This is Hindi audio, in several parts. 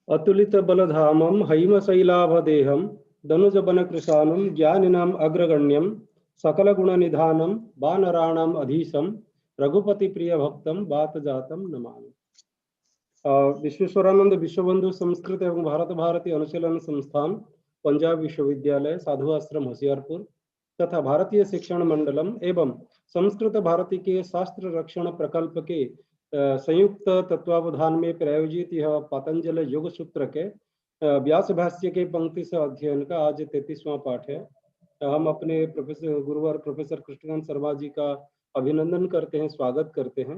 अतुलित बलधामं हैमशैलाभदेहं दनुजवनकृशानं ज्ञानिनाम् अग्रगण्यं सकलगुणनिधानं वानराणाम् अधीशं रघुपतिप्रियभक्तं वातजातं नमामि। विश्वेश्वरानंद विश्वबंधु संस्कृत एवं भारत भारती अनुशीलन संस्थान, पंजाब विश्वविद्यालय, साधु आश्रम होशियारपुर तथा भारतीय शिक्षण मंडलम एवं संस्कृत भारती के शास्त्र रक्षण प्रकल्प के संयुक्त तत्वावधान में प्रायोजित यह पतंजलि योग सूत्र के व्यास भाष्य के पंक्ति से अध्ययन का आज 33वां पाठ है। हम अपने प्रोफेसर गुरुवार प्रोफेसर कृष्णकांत शर्मा जी का अभिनंदन करते हैं, स्वागत करते हैं।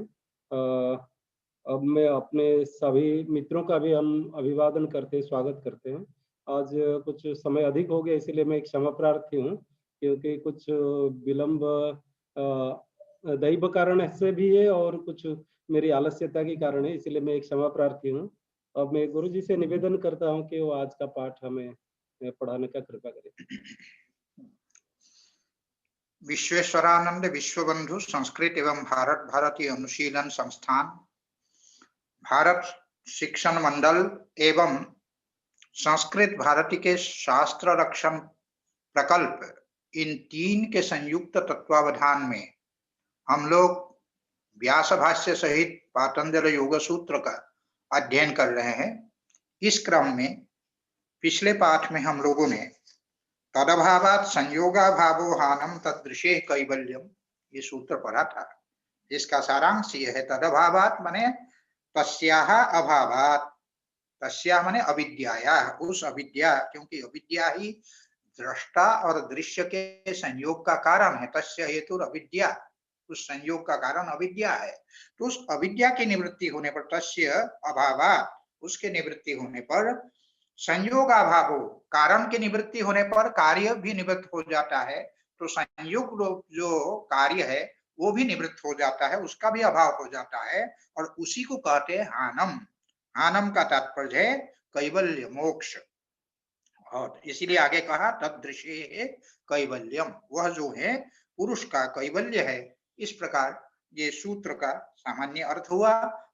अब मैं अपने सभी मित्रों का भी हम अभिवादन करते हैं, स्वागत करते हैं। आज कुछ समय अधिक हो गया, इसलिए मैं क्षमा प्रार्थी हूँ, क्योंकि कुछ विलंब दैव कारण से भी है और कुछ मेरी आलस्यता के कारण है, इसलिए मैं क्षमा प्रार्थी हूँ। अब मैं गुरु जी से निवेदन करता हूँ कि वो आज का पाठ हमें पढ़ाने का कृपा करें। विश्वेश्वरानंद विश्वबंधु संस्कृत एवं भारत भारती अनुशीलन संस्थान, भारत शिक्षण मंडल एवं संस्कृत भारती के शास्त्र रक्षण प्रकल्प, इन तीन के संयुक्त तत्वावधान में हम लोग व्यास भाष्य सहित पतंजलि योग सूत्र का अध्ययन कर रहे हैं। इस क्रम में पिछले पाठ में हम लोगों ने तदभावात् संयोगाभावो हानम तदृशे कैवल्यम ये सूत्र पढ़ा था। इसका सारांश ये है, तदभावात् माने तस्याः अभावात्, तस्या माने अविद्याया, उस अविद्या, क्योंकि अविद्या ही दृष्टा और दृश्य के संयोग का कारण है। तस्य हेतु अविद्या, उस संयोग का कारण अविद्या है। तो उस अविद्या की निवृत्ति होने पर, तस्य अभावात्, उसके निवृत्ति होने पर, संयोगाभावो, कारण की निवृत्ति होने पर कार्य भी निवृत्त हो जाता है। तो संयोग जो कार्य है वो भी निवृत्त हो जाता है, उसका भी अभाव हो जाता है, और उसी को कहते हैं हानम। हानम का तात्पर्य है कैवल्य, मोक्ष। और इसीलिए आगे कहा तदृशे कैवल्यम, वह जो है पुरुष का कैवल्य है। इस प्रकार ये सूत्र का सामान्य अर्थ हुआ।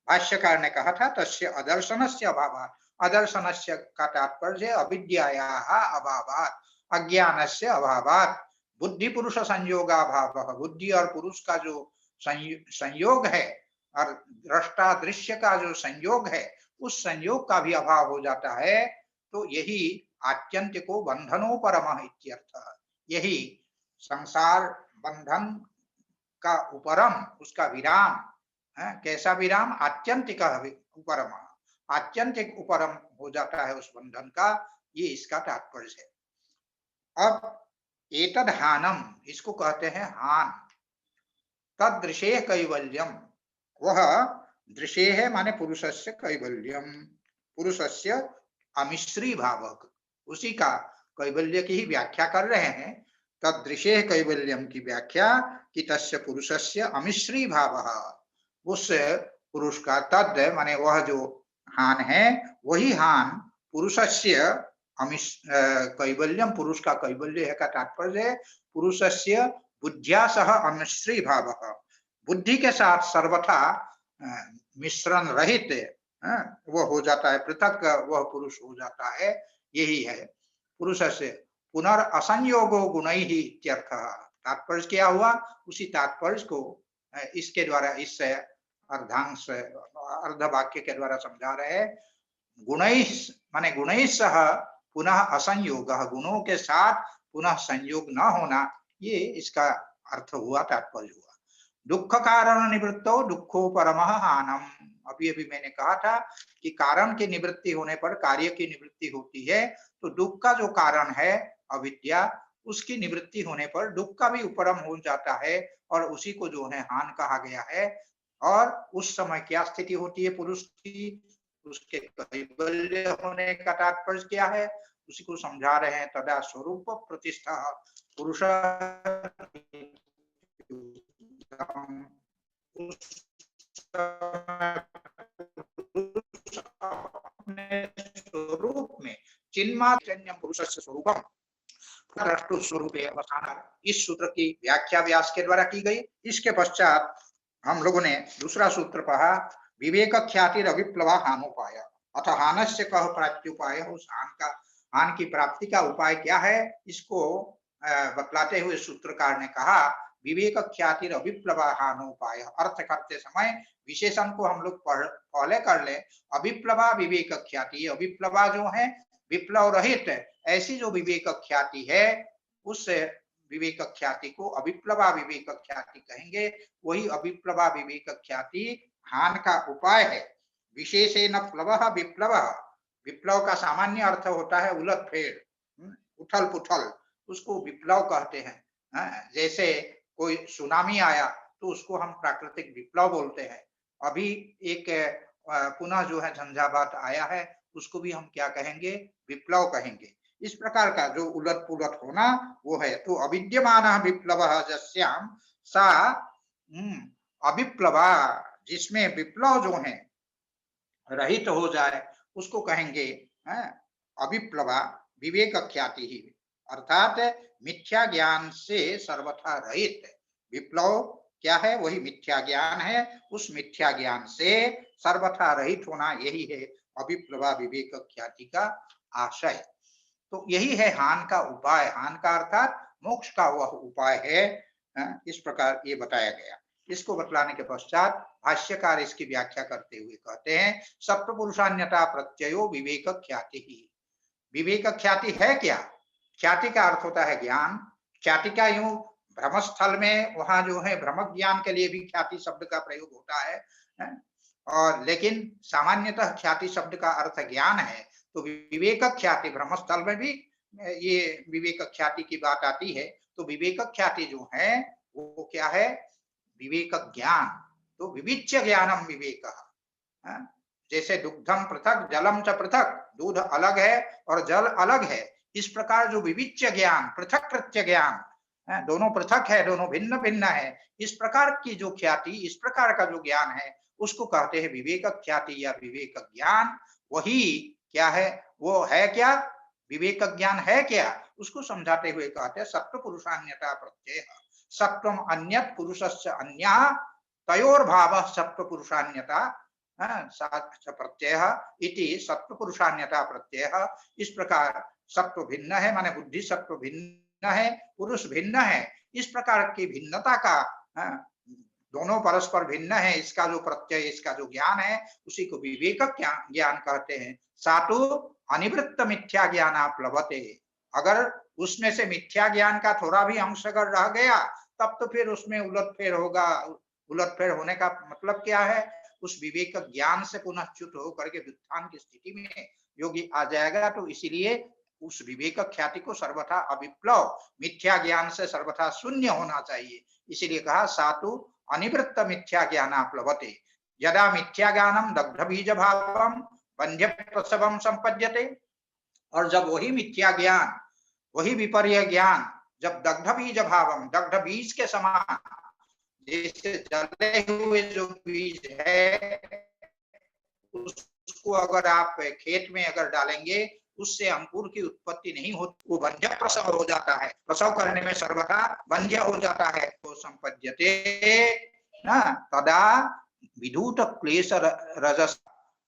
भाष्यकार ने कहा था तस्य अदर्शनस्य अभावात्, अदर्शनस्य का तात्पर्य अविद्यायाः अभावात्, अज्ञानस्य अभावात्, बुद्धि पुरुष संयोगाभावः, बुद्धि और पुरुष का जो संयोग है और दृष्टा दृश्य का जो संयोग है, उस संयोग का भी अभाव हो जाता है। तो यही आत्यंत को बंधनोपरमः इत्यर्थः, यही संसार बंधन का उपरम, उसका विराम है। कैसा विराम? आत्यंतिक उपरम, आत्यंतिक उपरम हो जाता है उस बंधन का, ये इसका तात्पर्य है। अब एतद हानम, इसको कहते हैं हान। तद दृशे कैवल्यम, वह दृशे है माने पुरुषस्य कैवल्यम, पुरुषस्य अमिश्री भावक, उसी का कैवल्य की ही व्याख्या कर रहे हैं। तदृशे कैवल्यम की व्याख्या कि तस्य पुरुषस्य अमिश्री भावः, उस पुरुष का, तद माने वह जो हान है, वही हान पुरुषस्य कैवल्यम, पुरुष का कैवल्य है का तात्पर्य है पुरुषस्य बुद्ध्या सह अमिश्री भावः, बुद्धि के साथ सर्वथा मिश्रण रहित वह हो जाता है, पृथक वह पुरुष हो जाता है। यही है पुरुषस्य पुनर्असंयोगो गुणैः इत्यर्थः। तात्पर्य क्या हुआ? उसी तात्पर्य को इसके द्वारा, इस अर्धांश अर्ध वाक्य के द्वारा समझा रहे हैं। गुणैः माने गुणैः सह पुनः असंयोग, गुणों के साथ पुनः संयोग न होना, ये इसका अर्थ हुआ, तात्पर्य हुआ। दुख कारण निवृत्तो दुखो परमः हानम, अभी अभी मैंने कहा था कि कारण की निवृत्ति होने पर कार्य की निवृत्ति होती है। तो दुख का जो कारण है अविद्या, उसकी निवृत्ति होने पर दुख का भी उपरम हो जाता है, और उसी को जो है हान कहा गया है। और उस समय क्या स्थिति होती है पुरुष की? उसके कैवल्य होने का तात्पर्य क्या है? उसी को समझा रहे हैं। तदा स्वरूप प्रतिष्ठा पुरुष, स्वरूप में चिन्मात्रण्यम पुरुषस्य स्वरूपम द्रष्टु स्वरूपे अवस्थान, इस सूत्र की व्याख्या व्यास के द्वारा की गई। इसके पश्चात हम लोगों ने दूसरा सूत्र पढ़ा, विवेक ख्याति अविप्लवा हानोपाय। अथ हानस्य कह प्राप्त्युपाय, उस हान की प्राप्ति का उपाय क्या है, इसको बतलाते हुए सूत्रकार ने कहा विवेक ख्यातिर अविप्लवा हानोपाय। अर्थ करते समय विशेषण को हम लोग पहले कर ले। अविप्लवा विवेक ख्याति, अविप्लवा जो है विप्लव रहित, ऐसी जो विवेक ख्याति है उस विवेक ख्याति को अविप्लवा विवेक ख्याति कहेंगे। वही अविप्लवा विवेक ख्याति हान का उपाय है। विशेषेण प्लवः विप्लवः, विप्लव का सामान्य अर्थ होता है उलटफेर, उथल पुथल, उसको विप्लव कहते हैं। जैसे कोई सुनामी आया तो उसको हम प्राकृतिक विप्लव बोलते हैं। अभी एक पुनः जो है झंझावात आया है, उसको भी हम क्या कहेंगे, विप्लव कहेंगे। इस प्रकार का जो उलट पुलट होना वो है। तो अविद्यमानः विप्लवः यस्याम सा अविप्लवा, जिसमें विप्लव जो है रहित हो जाए उसको कहेंगे अविप्लवा विवेक ख्याति ही, अर्थात मिथ्या ज्ञान से सर्वथा रहित। विप्लव क्या है, वही मिथ्या ज्ञान है। उस मिथ्या ज्ञान से सर्वथा रहित होना, यही है अविप्लवा विवेक ख्याति का आशय। तो यही है हान का उपाय। हान का अर्थात मोक्ष का वह उपाय है। इस प्रकार ये बताया गया। इसको बतलाने के पश्चात भाष्यकार इसकी व्याख्या करते हुए कहते हैं सत्पुरुषान्यता प्रत्ययो विवेक ख्याति ही। विवेक ख्याति है क्या? ख्याति का अर्थ होता है ज्ञान। ख्याति का यूं भ्रमस्थल में वहां जो है भ्रम ज्ञान के लिए भी ख्याति शब्द का प्रयोग होता है और लेकिन सामान्यतः ख्याति शब्द का अर्थ ज्ञान है। तो विवेक ख्याति, भ्रमस्थल में भी ये विवेक ख्याति की बात आती है। तो विवेक ख्याति जो है वो क्या है, विवेक ज्ञान। तो विविच्य ज्ञानम विवेक, जैसे दुग्धम पृथक जलम च पृथक, दूध अलग है और जल अलग है। इस प्रकार जो विविच्य ज्ञान, पृथक कृत्य ज्ञान, दोनों पृथक है, दोनों भिन्न भिन्न है, इस प्रकार की जो ख्याति, इस प्रकार का जो ज्ञान है उसको कहते हैं विवेक ख्याति या विवेक ज्ञान। वही क्या है, वो है क्या, विवेक ज्ञान है क्या, उसको समझाते हुए कहते हैं सत्व पुरुषान्यता प्रत्यय। सत्वम अन्यत् पुरुषस्य अन्यः तयोर्भावः सत्व पुरुषान्यता प्रत्यय इति सत्व पुरुषान्यता प्रत्यय। इस प्रकार सत्व भिन्न है, माने बुद्धि सत्व भिन्न है, पुरुष भिन्न है। इस प्रकार की भिन्नता का, दोनों परस्पर भिन्न है, इसका जो प्रत्यय, इसका जो ज्ञान है उसी को विवेक ज्ञान कहते हैं। सातु अनिवृत्त मिथ्या ज्ञान प्लवते, अगर उसमें से मिथ्या ज्ञान का थोड़ा भी अंश अगर रह गया तब तो फिर उसमें उलटफेर होगा। उलटफेर होने का मतलब क्या है, उस विवेक ज्ञान से पुनः च्युत होकर के व्युत्थान की स्थिति में योगी आ जाएगा। तो इसीलिए उस विवेक ख्याति को सर्वथा अविप्लव, मिथ्या ज्ञान से सर्वथा शून्य होना चाहिए। इसीलिए कहा सातु अनिवृत्त मिथ्या ज्ञान प्लवते, यदा मिथ्या ज्ञानम दग्ध बीज भावम वन्ध्य प्रसवम संपद्यते। और जब वही मिथ्या ज्ञान, वही विपर्य ज्ञान जब दग्ध बीज भावम, दग्ध बीज के समान, जैसे जले हुए जो बीज है उसको अगर आप खेत में अगर डालेंगे उससे अंकुर की उत्पत्ति नहीं होती, वो वन्ध्य प्रसव हो जाता है, प्रसव करने में सर्वथा वन्ध्य हो जाता है। तो संपद्यते ना तदा विधूत क्लेश रजस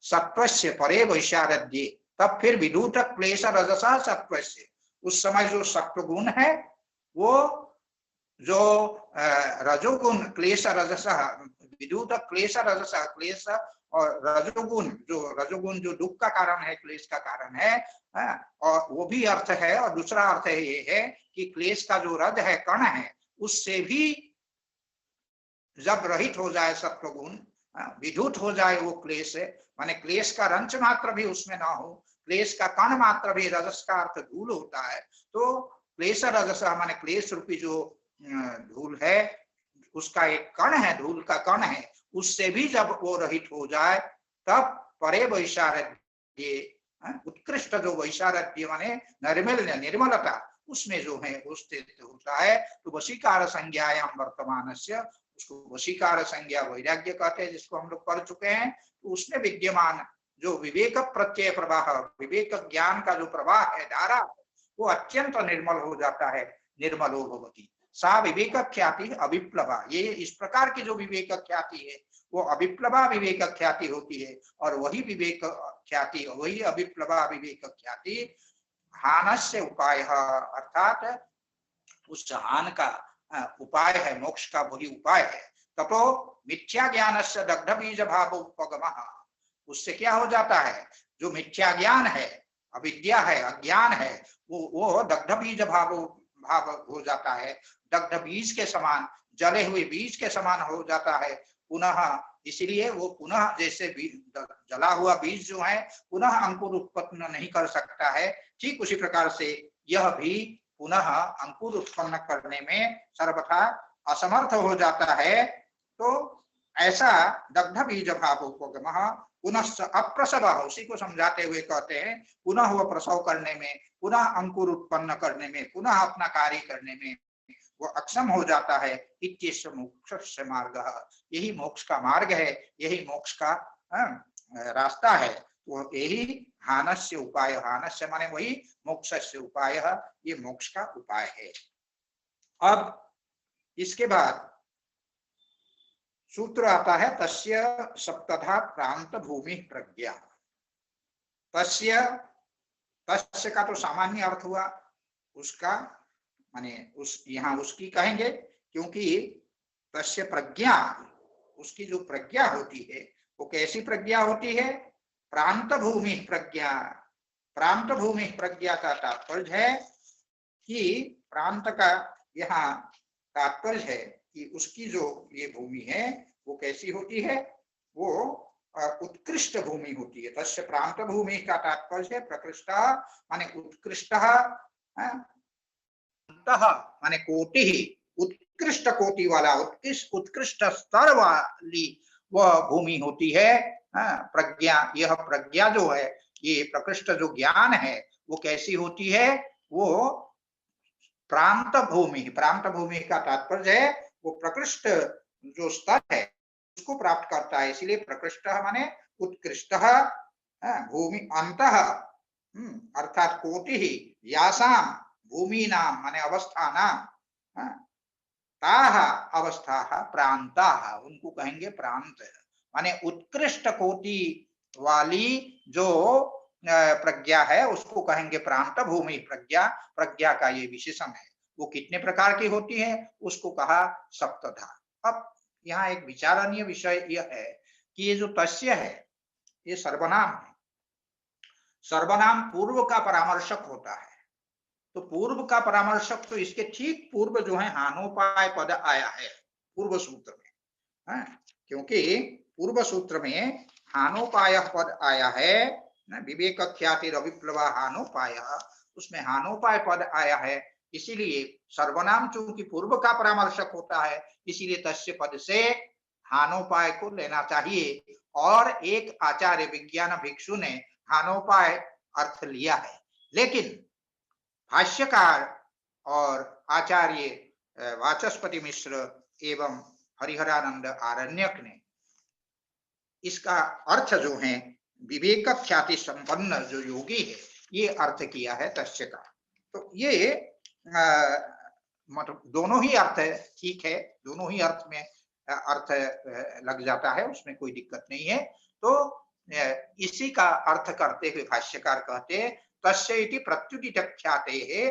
सत्वस्य परे वैशारद्ये, तब फिर विधूत क्लेश रजसा सत्वस्य, उस समय जो सत्व गुण है वो जो रजोगुण क्लेश रजस, विधूत क्लेश रजस, क्लेश और रजोगुण, जो रजोगुण जो दुख का कारण है, क्लेश का कारण है, और वो भी अर्थ है। और दूसरा अर्थ ये है कि क्लेश का जो रज है, कण है, उससे भी जब रहित हो जाए सत्वगुण, विधूत हो जाए वो क्लेश, माने क्लेश का रंच मात्र भी उसमें ना हो, क्लेश का कण मात्र भी, रजस का अर्थ धूल होता है, तो क्लेश रजस माने क्लेश रूपी जो धूल है उसका एक कण है, धूल का कण है, उससे भी जब वो रहित हो जाए तब परे वैशारद्ये, उत्कृष्ट जो वैशारद्य माने नैर्मल्य, निर्मलता, उसमें जो है वो स्थित होता है। तो वशीकार संज्ञायाम वर्तमानस्य, उसको वशीकार संज्ञा वैराग्य कहते हैं, जिसको हम लोग पढ़ चुके हैं। तो उसमें विद्यमान जो विवेक प्रत्यय प्रवाह, विवेक ज्ञान का जो प्रवाह है, धारा, वो अत्यंत निर्मल हो जाता है, निर्मलो भवति सा विवेक ख्याति अविप्लवा। ये इस प्रकार की जो विवेक ख्याति है वो अविप्लवा विवेक ख्याति होती है। और वही विवेक ख्याति, वही अविप्लवा विवेक ख्याति हानस्य उपाय, अर्थात उस हान का उपाय है, मोक्ष का वही उपाय है। ततो मिथ्या ज्ञान से दग्ध बीज भाव उपगम, उससे क्या हो जाता है, जो मिथ्या ज्ञान है, अविद्या है, अज्ञान है, वो दग्ध बीज भाव हो जाता है, दग्ध बीज के समान, जले हुए बीज के समान हो जाता है पुनः। इसलिए वो पुनः जैसे जला हुआ बीज जो है पुनः अंकुर उत्पन्न नहीं कर सकता है, ठीक उसी प्रकार से यह भी पुनः अंकुर उत्पन्न करने में सर्वथा असमर्थ हो जाता है। तो ऐसा दग्ध बीज भाव उपगम पुनः अप्रसव, उसी को समझाते हुए कहते हैं पुनः वह प्रसव करने में, पुनः अंकुर उत्पन्न करने में, पुनः अपना कार्य करने में वो अक्षम हो जाता है। इत्येष मोक्ष मार्ग, यही मोक्ष का मार्ग है, यही मोक्ष का रास्ता है। वो यही हानस्य उपाय, हानस्य माने वही मोक्षस्य उपाय, ये मोक्ष का उपाय है। अब इसके बाद सूत्र आता है तस्य सप्तधा प्रांत भूमि प्रज्ञा। तस्य, तस्य का तो सामान्य अर्थ हुआ उसका, माने उस, यहाँ उसकी कहेंगे क्योंकि तस्य प्रज्ञा, उसकी जो प्रज्ञा होती है वो कैसी प्रज्ञा होती है, प्रांत भूमि प्रज्ञा। प्रांत भूमि प्रज्ञा का तात्पर्य है कि प्रांत का यहाँ तात्पर्य है कि उसकी जो ये भूमि है वो कैसी होती है, वो उत्कृष्ट भूमि होती है। तस्य प्रांत भूमि का तात्पर्य है प्रकृष्ट माने उत्कृष्ट, माने कोटि, उत्कृष्ट कोटि वाला, उत्कृष्ट स्तर वाली वह भूमि होती है प्रज्ञा। यह प्रज्ञा जो है, ये प्रकृष्ट जो ज्ञान है वो कैसी होती है, वो प्रांत भूमि, प्रांत भूमि का तात्पर्य है वो प्रकृष्ट जो स्तर है उसको प्राप्त करता है। इसलिए प्रकृष्ट माने उत्कृष्ट, भूमि अंतः अर्थात कोटि यासाम भूमि नाम माने अवस्था नाम, ताह अवस्था प्रांता, उनको कहेंगे प्रांत, माने उत्कृष्ट कोटि वाली जो प्रज्ञा है उसको कहेंगे प्रांत भूमि प्रज्ञा। प्रज्ञा का ये विशेषण है। वो कितने प्रकार की होती है उसको कहा सप्तधा। अब यहाँ एक विचारणीय विषय यह है कि ये जो तस्य है ये सर्वनाम है। सर्वनाम पूर्व का परामर्शक होता है, तो पूर्व का परामर्शक तो इसके ठीक पूर्व जो है हानोपाय पद आया है पूर्व सूत्र में, क्योंकि पूर्व सूत्र में हानोपाय पद आया है, विवेक ख्याति रविप्लवा हानोपाय, उसमें हानोपाय पद आया है। इसीलिए सर्वनाम चूंकि पूर्व का परामर्शक होता है, इसीलिए तस्य पद से हानोपाय को लेना चाहिए। और एक आचार्य विज्ञान भिक्षु ने हानोपाय अर्थ लिया है, लेकिन भाष्यकार और आचार्य वाचस्पति मिश्र एवं हरिहरानंद आरण्यक ने इसका अर्थ जो है विवेक ख्याति संपन्न जो योगी है ये अर्थ किया है तस्य का। तो ये मतलब दोनों ही अर्थ ठीक है, दोनों ही अर्थ में अर्थ लग जाता है, उसमें कोई दिक्कत नहीं है। तो इसी का अर्थ करते हुए भाष्यकार कहते तस्य इति प्रत्युदित ख्याते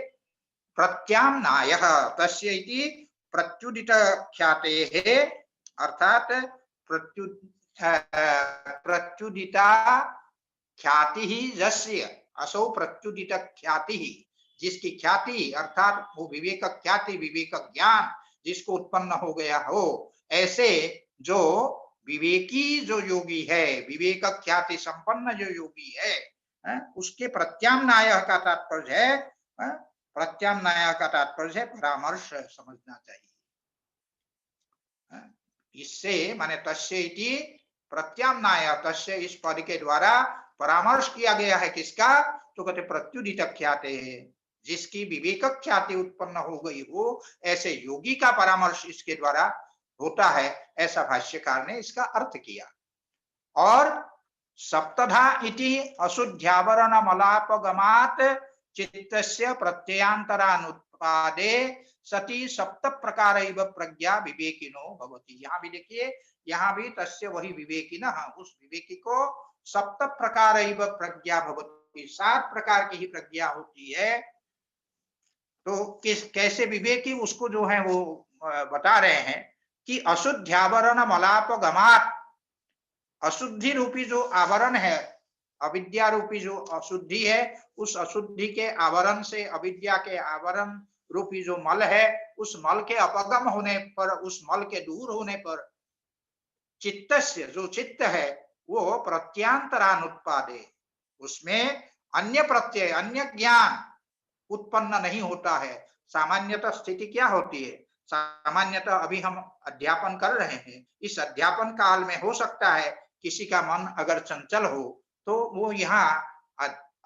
प्रत्याम्नायः, तस्य इति प्रत्युदित ख्याते अर्थात प्रत्युदिता ख्याति ही यस्य, असौ प्रत्युदित ख्याति ही, जिसकी ख्याति अर्थात वो विवेक ख्याति, विवेक ज्ञान जिसको उत्पन्न हो गया हो, ऐसे जो विवेकी जो योगी है, विवेक ख्याति संपन्न जो योगी है, उसके प्रत्याम्नाय का तात्पर्य है, प्रत्याम्नाय का तात्पर्य है परामर्श समझना चाहिए। इससे माने तस्य इति प्रत्याम्नाय, तस्य इस पद के द्वारा परामर्श किया गया है किसका, तो कहते प्रत्युदित ख्याते है, जिसकी विवेक ख्याति उत्पन्न हो गई हो, ऐसे योगी का परामर्श इसके द्वारा होता है, ऐसा भाष्यकार ने इसका अर्थ किया। और सप्तधा इति अशुद्ध्यावरण मलापगमात् चित्तस्य प्रत्ययांतरानुत्पादे सती सप्त प्रकारैव प्रज्ञा विवेकिनो भवति। यहाँ भी देखिए, यहाँ भी तस्य वही विवेकिनः, उस विवेकी को सप्त प्रकारैव प्रज्ञा भवति, 7 प्रकार की ही प्रज्ञा होती है। तो किस कैसे विवेकी, उसको जो है वो बता रहे हैं कि अशुद्ध्यावरण मलाप गमात, अशुद्धि रूपी जो आवरण है, अविद्या रूपी जो अशुद्धि है, उस अशुद्धि के आवरण से, अविद्या के आवरण रूपी जो मल है, उस मल के अपगम होने पर, उस मल के दूर होने पर चित्तस्य, जो चित्त है वो प्रत्यांतरानुत्पादे, उसमें अन्य प्रत्यय, अन्य ज्ञान उत्पन्न नहीं होता है। सामान्यतः स्थिति क्या होती है, सामान्यतः अभी हम अध्यापन कर रहे हैं, इस अध्यापन काल में हो सकता है किसी का मन अगर चंचल हो तो वो यहाँ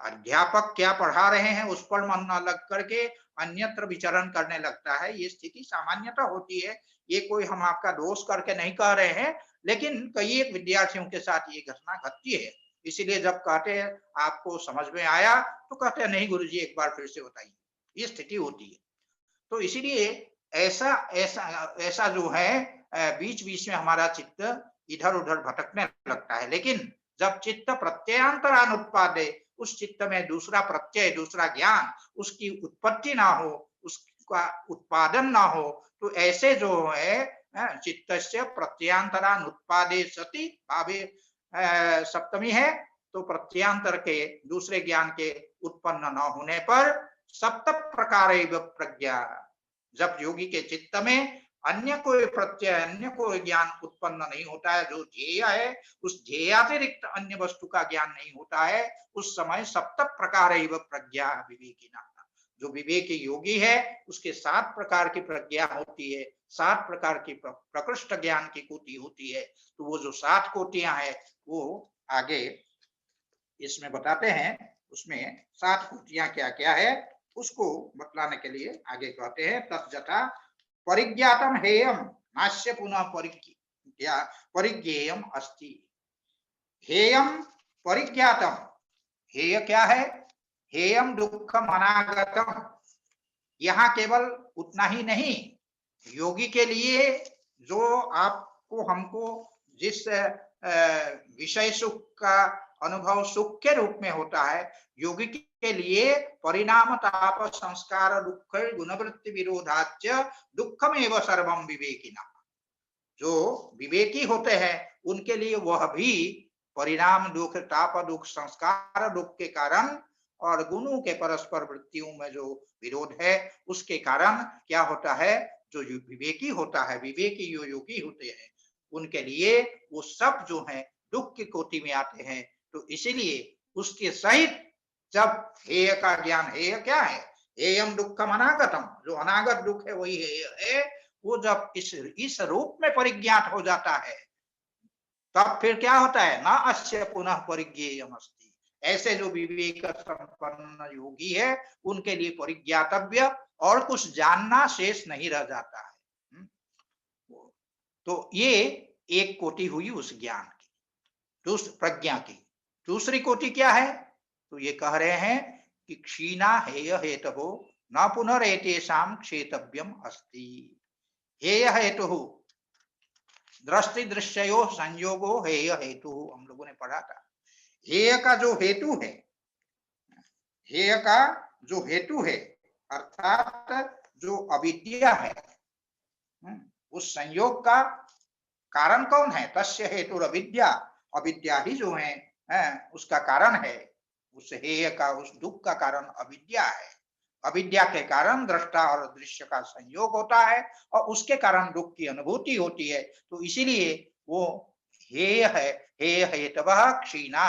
अध्यापक क्या पढ़ा रहे हैं उस पर मन न लग करके अन्यत्र विचरण करने लगता है। ये स्थिति सामान्यतः होती है, ये कोई हम आपका दोष करके नहीं कह रहे हैं, लेकिन कई एक विद्यार्थियों के साथ ये घटना घटती है। इसीलिए जब कहते हैं आपको समझ में आया तो कहते हैं नहीं गुरुजी एक बार फिर से बताइए, ये स्थिति होती है। तो इसीलिए ऐसा ऐसा ऐसा जो है बीच बीच में हमारा चित्त इधर उधर भटकने लगता है, लेकिन जब चित्त प्रत्ययांतरानुत्पादे, उस चित्त में दूसरा प्रत्यय, दूसरा ज्ञान, उसकी उत्पत्ति ना हो, उसका उत्पादन ना हो, तो ऐसे जो है चित्तस्य प्रत्ययांतरानुत्पादे सति भावे सप्तमी है, तो प्रत्यांतर के दूसरे ज्ञान के उत्पन्न न होने पर सप्त प्रकार प्रज्ञा, जब योगी के चित्त में अन्य कोई प्रत्यय, अन्य कोई ज्ञान उत्पन्न नहीं होता है, जो ध्येय है उस ध्येयातिरिक्त अन्य वस्तु का ज्ञान नहीं होता है, उस समय सप्त प्रकार प्रज्ञा विवेकिना, जो विवेकी योगी है उसके 7 प्रकार की प्रज्ञा होती है, 7 प्रकार की प्रकृष्ट ज्ञान की कोटि होती है। तो वो जो 7 कोटियां है वो आगे इसमें बताते हैं, उसमें 7 कोटियां क्या क्या है उसको बतलाने के लिए आगे कहते हैं, तज्जथा परिज्ञातम हेयम नास्य पुनः परिज्ञेयम अस्ति। हेयम परिज्ञातम, हेय क्या है, हेयम दुःखम अनागतम, यहाँ केवल उतना ही नहीं, योगी के लिए जो आपको हमको जिस विषय सुख का अनुभव सुख के रूप में होता है, योगी के लिए परिणाम ताप संस्कार दुख गुणवृत्ति विरोधाच्य दुखम एवं सर्वम विवेकिना, जो विवेकी होते हैं उनके लिए वह भी परिणाम दुख, ताप दुख, संस्कार दुख के कारण और गुणों के परस्पर वृत्तियों में जो विरोध है उसके कारण क्या होता है, जो विवेकी होता है, विवेकी जो योगी होते हैं उनके लिए वो सब जो है दुख की कोटि में आते हैं। तो इसीलिए उसके सहित जब हेय का ज्ञान, हेय क्या है, हेयम दुखम अनागतम, जो अनागत दुख है वही हेय है, वो जब इस रूप में परिज्ञात हो जाता है तब फिर क्या होता है, ना अस्य पुनः परिज्ञेयम अस्ति, ऐसे जो विवेक संपन्न योगी है उनके लिए परिज्ञातव्य और कुछ जानना शेष नहीं रह जाता है। तो ये एक कोटि हुई उस ज्ञान की, दूसरी प्रज्ञा की। दूसरी कोटि क्या है, तो ये कह रहे हैं कि क्षीणा हेय हेतु न पुनरेतेषां क्षेतव्यम अस्ति। हेय हेतु दृष्टि दृश्यो संयोगो हेय हेतु, हम लोगों ने पढ़ा था। हेय का जो हेतु है, हेय का जो हेतु है अर्थात जो अविद्या है, उस संयोग का कारण कौन है, तस्य हेतु अविद्या, अविद्या ही जो है उसका कारण है, उस हेय का, उस दुख का कारण अविद्या है। अविद्या के कारण दृष्टा और दृश्य का संयोग होता है और उसके कारण दुख की अनुभूति होती है। तो इसीलिए वो हेय है, हेय हेतवः क्षीणा,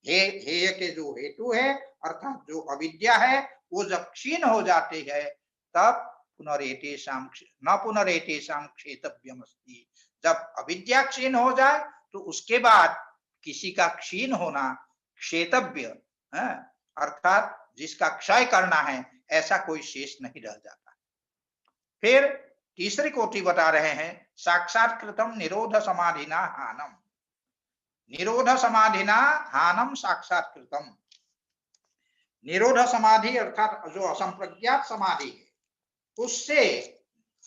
हेय के जो हेतु है अर्थात जो अविद्या है वो जब क्षीण हो जाती है तब पुनरेतेषां न पुनरेतेषां क्षेतव्यम अस्ति, जब अविद्या क्षीण हो जाए तो उसके बाद किसी का क्षीण होना, क्षेतव्य अर्थात जिसका क्षय करना है, ऐसा कोई शेष नहीं रह जाता। फिर तीसरी कोटि बता रहे हैं, साक्षात्कृतम निरोध समाधिना हानम, निरोध समाधिना हानम साक्षात्कृतम। निरोध समाधि अर्थात जो असंप्रज्ञात समाधि है उससे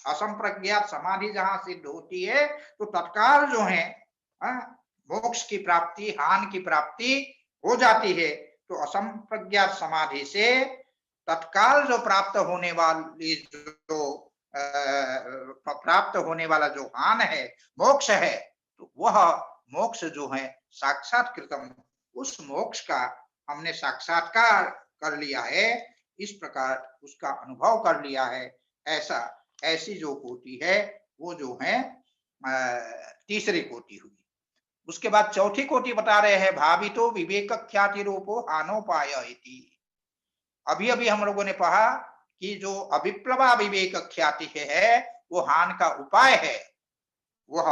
असंप्रज्ञात समाधि जहां सिद्ध होती है तो तत्काल जो है मोक्ष की प्राप्ति, हान की प्राप्ति हो जाती है। तो असंप्रज्ञात समाधि से तत्काल जो प्राप्त होने वाली प्राप्त होने वाला जो हान है, मोक्ष है, तो वह मोक्ष जो है साक्षात्कृतम, उस मोक्ष का हमने साक्षात्कार कर लिया है, इस प्रकार उसका अनुभव कर लिया है। ऐसी जो कोटि है वो जो है तीसरी कोटि हुई। उसके बाद चौथी कोटि बता रहे हैं, भावितो विवेक ख्याति रूपो हानोपाय इति। अभी अभी हम लोगों ने पढ़ा कि जो अविप्लवा विवेक ख्याति है वो हान का उपाय है। वह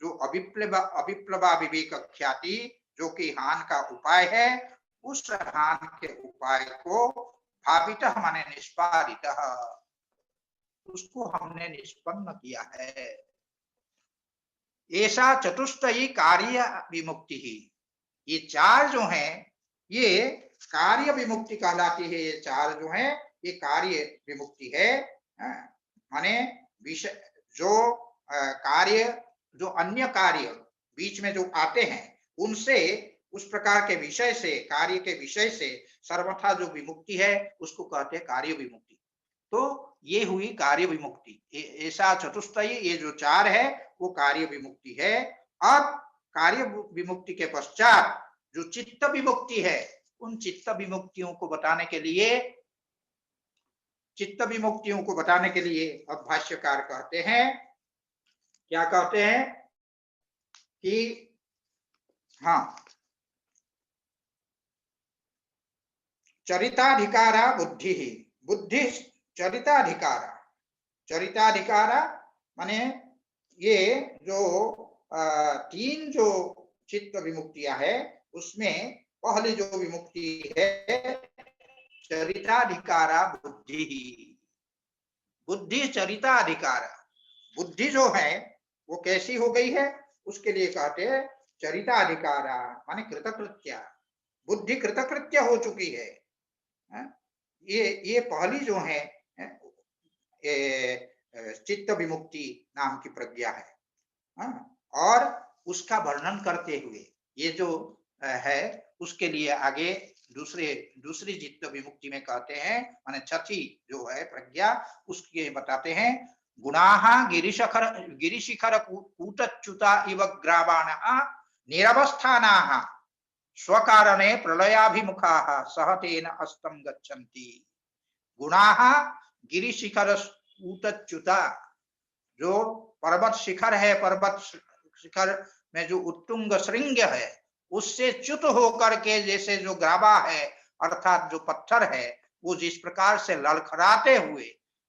जो अविप्लवा विवेक ख्याति जो कि हान का उपाय है, उस हान के उपाय को भावितः माने निष्पादितः, उसको हमने निष्पन्न किया है। ऐसा चतुष्टयी कार्य विमुक्ति ही, ये चार जो है ये कार्य विमुक्ति कहलाती है। ये चार जो है ये कार्य विमुक्ति है। माने विषय जो कार्य, जो अन्य कार्य बीच में जो आते हैं उनसे, उस प्रकार के विषय से, कार्य के विषय से सर्वथा जो विमुक्ति है उसको कहते हैं कार्य विमुक्ति। तो ये हुई कार्य विमुक्ति। ऐसा चतुष्टयी, ये जो चार है वो कार्य विमुक्ति है। अब कार्य विमुक्ति के पश्चात जो चित्त विमुक्ति है, उन चित्त विमुक्तियों को बताने के लिए अब भाष्यकार कहते हैं, क्या कहते हैं कि हाँ, चरिताधिकारा बुद्धि, बुद्धि चरिताधिकारा, चरिताधिकारा माने ये जो तीन जो चित्त विमुक्तियां है उसमें पहली जो विमुक्ति है चरिताधिकारा बुद्धि, बुद्धि चरिताधिकारा। बुद्धि जो है वो कैसी हो गई है उसके लिए कहते हैं चरिताधिकारा माने कृतकृत्या, बुद्धि कृतकृत्य हो चुकी है। ये पहली जो है चित्त विमुक्ति नाम की प्रज्ञा है। और उसका वर्णन करते हुए ये जो है उसके लिए आगे दूसरी चित्त विमुक्ति में कहते हैं, माने छठी जो है प्रज्ञा, उसके बताते हैं गुणाः गिरिशिखर कूटच्युता इव ग्रावाणः निरवस्थानाः स्वकारणे प्रलयाभिमुखाः सहतेन अस्तम गच्छन्ति। गुणाः गिरिशिखर कूटच्युता, जो पर्वत शिखर है, पर्वत शिखर में जो उत्तुंग श्रृंग है उससे च्युत होकर के जैसे जो ग्रावा है अर्थात जो पत्थर है वो जिस प्रकार से लड़खड़ाते हुए,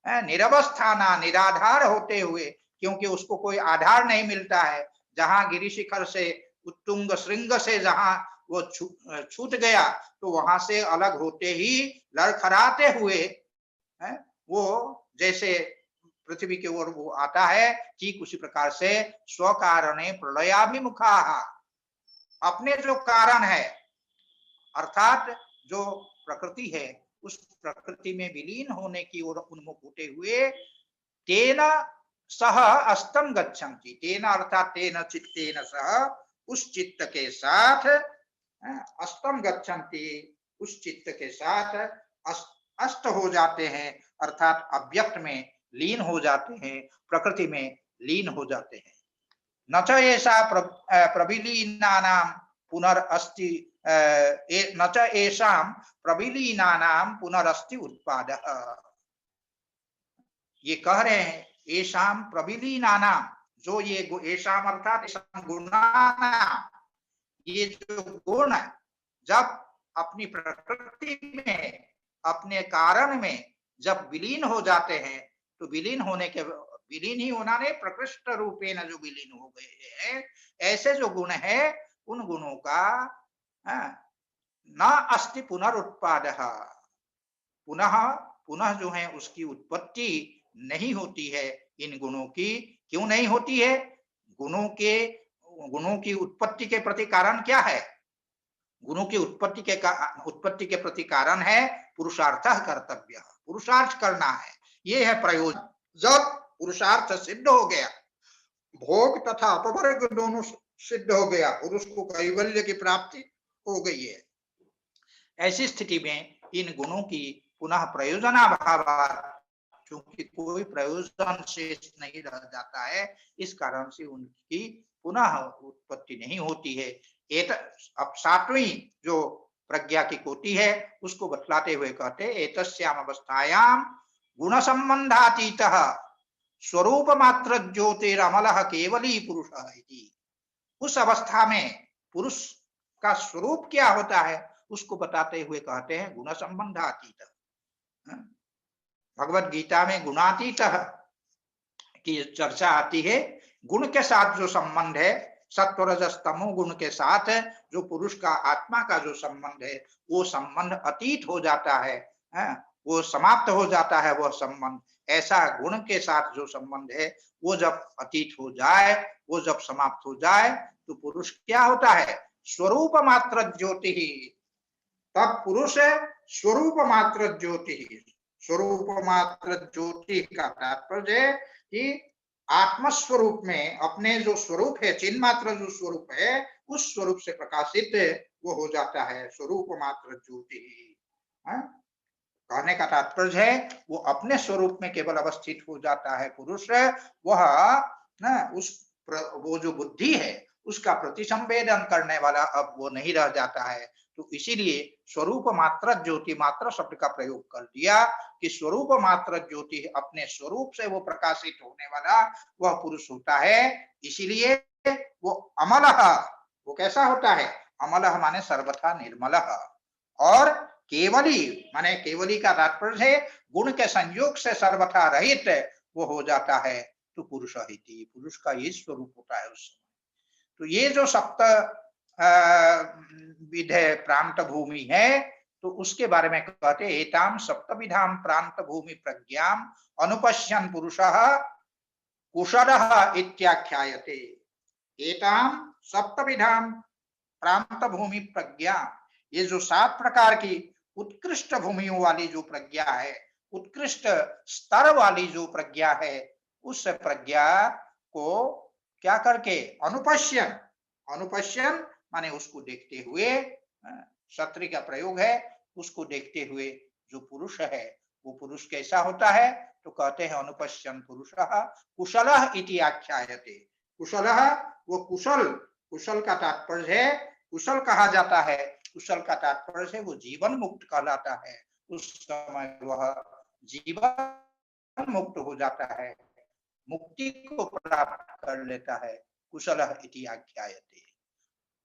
निरवस्थाना निराधार होते हुए, क्योंकि उसको कोई आधार नहीं मिलता है, जहां गिरिशिखर से उत्तुंग श्रृंग से जहां वो छूट गया तो वहां से अलग होते ही लड़खड़ाते हुए वो जैसे पृथ्वी की ओर वो आता है, ठीक उसी प्रकार से स्वकारणे प्रलयाभिमुखा, अपने जो कारण है अर्थात जो प्रकृति है उस प्रकृति में विलीन होने की ओर उन्मुख होते हुए तेन सह अस्तम गच्छन्ति, तेन अर्थात तेन चित्तेन सह, उस चित्त के साथ अस्तम गच्छन्ति, उस चित्त के साथ अस्त हो जाते हैं, अर्थात अव्यक्त में लीन हो जाते हैं, प्रकृति में लीन हो जाते हैं। न च ऐसा प्रविलीनानां पुनरस्ति, न च ऐसां प्रविलीनानां पुनरस्ति उत्पादः। ये कह रहे हैं ऐसां प्रविलीनानां, जो ये ऐसां अर्थात गुणानां, ये जो गुण जब अपनी प्रकृति में, अपने कारण में जब विलीन हो जाते हैं तो विलीन होने के, विलीन ही होना नहीं, प्रकृष्ट रूपे न जो विलीन हो गए हैं, ऐसे जो गुण है उन गुणों का न अस्ति पुनरुत्पादः, पुनः जो है उसकी उत्पत्ति नहीं होती है इन गुणों की। क्यों नहीं होती है? गुणों की उत्पत्ति के प्रति कारण क्या है? गुणों की उत्पत्ति के प्रति कारण है पुरुषार्थ कर्तव्य, पुरुषार्थ करना है, ये है प्रयोजन। जब पुरुषार्थ सिद्ध हो गया, भोग तथा अपवर्ग दोनों सिद्ध हो गया, पुरुष को कैवल्य की प्राप्ति हो गई है। ऐसी स्थिति में इन गुणों की पुनः प्रयोजनाभाव, क्योंकि कोई प्रयोजन शेष नहीं रह जाता है, इस कारण से उनकी पुनः उत्पत्ति नहीं होती है। अब सातवीं जो प्रज्ञा की कोटि है उसको बतलाते हुए कहते एतस्याम अवस्थायाम गुण संबंधातीतः स्वरूप मात्र ज्योतिरमलः केवली पुरुषः इति। उस अवस्था में पुरुष का स्वरूप क्या होता है उसको बताते हुए कहते हैं गुण संबंधातीत। भगवत गीता में गुणातीत की चर्चा आती है। गुण के साथ जो संबंध है, सत्व रजस तमो गुण के साथ जो पुरुष का आत्मा का जो संबंध है वो संबंध अतीत हो जाता है, वो समाप्त हो जाता है वह संबंध। ऐसा गुण के साथ जो संबंध है वो जब अतीत हो जाए, वो जब समाप्त हो जाए तो पुरुष क्या होता है? स्वरूप मात्र ज्योति ही। तब पुरुष स्वरूप मात्र ज्योति ही। स्वरूप मात्र ज्योति का तात्पर्य है कि आत्मस्वरूप में अपने जो स्वरूप है, चिन्ह मात्र जो स्वरूप है, उस स्वरूप से प्रकाशित वो हो जाता है, स्वरूप मात्र ज्योति ही। कहने का तात्पर्य है वो अपने स्वरूप में केवल अवस्थित हो जाता है पुरुष। वह वो जो बुद्धि है उसका प्रतिसंवेदन करने वाला अब वो नहीं रह जाता है। तो इसीलिए स्वरूप मात्र ज्योति, मात्र शब्द का प्रयोग कर दिया कि स्वरूप मात्र ज्योति, अपने स्वरूप से वो प्रकाशित होने वाला वह पुरुष होता है। इसीलिए वो अमलः, वो कैसा होता है? अमलः माने सर्वथा निर्मलः, और केवली माने केवली का तात्पर्य है गुण के संयोग से सर्वथा रहित वो हो जाता है। तो पुरुष हिति, पुरुष का ये स्वरूप होता है उस समय। तो ये जो सप्त विधे प्रांत भूमि है तो उसके बारे में कहते एताम सप्तविधाम प्रांत भूमि प्रज्ञाम अनुपश्यन पुरुषः कुशलः इत्याख्यायते। एताम सप्तविधाम प्रांत भूमि प्रज्ञा, ये जो 7 प्रकार की उत्कृष्ट भूमियों वाली जो प्रज्ञा है, उत्कृष्ट स्तर वाली जो प्रज्ञा है, उस प्रज्ञा को क्या करके अनुपश्यन, अनुपश्यन माने उसको देखते हुए, शत्रु का प्रयोग है, उसको देखते हुए जो पुरुष है वो पुरुष कैसा होता है? तो कहते हैं अनुपश्यन पुरुषः कुशलः इति आख्यायते। कुशलः वो कुशल, कुशल का तात्पर्य है, कुशल कहा जाता है, कुशल का तात्पर्य है वो जीवन मुक्त कहलाता है। उस समय वह जीवन मुक्त हो जाता है, मुक्ति को प्राप्त कर लेता है। कुशलः इति आख्यायते।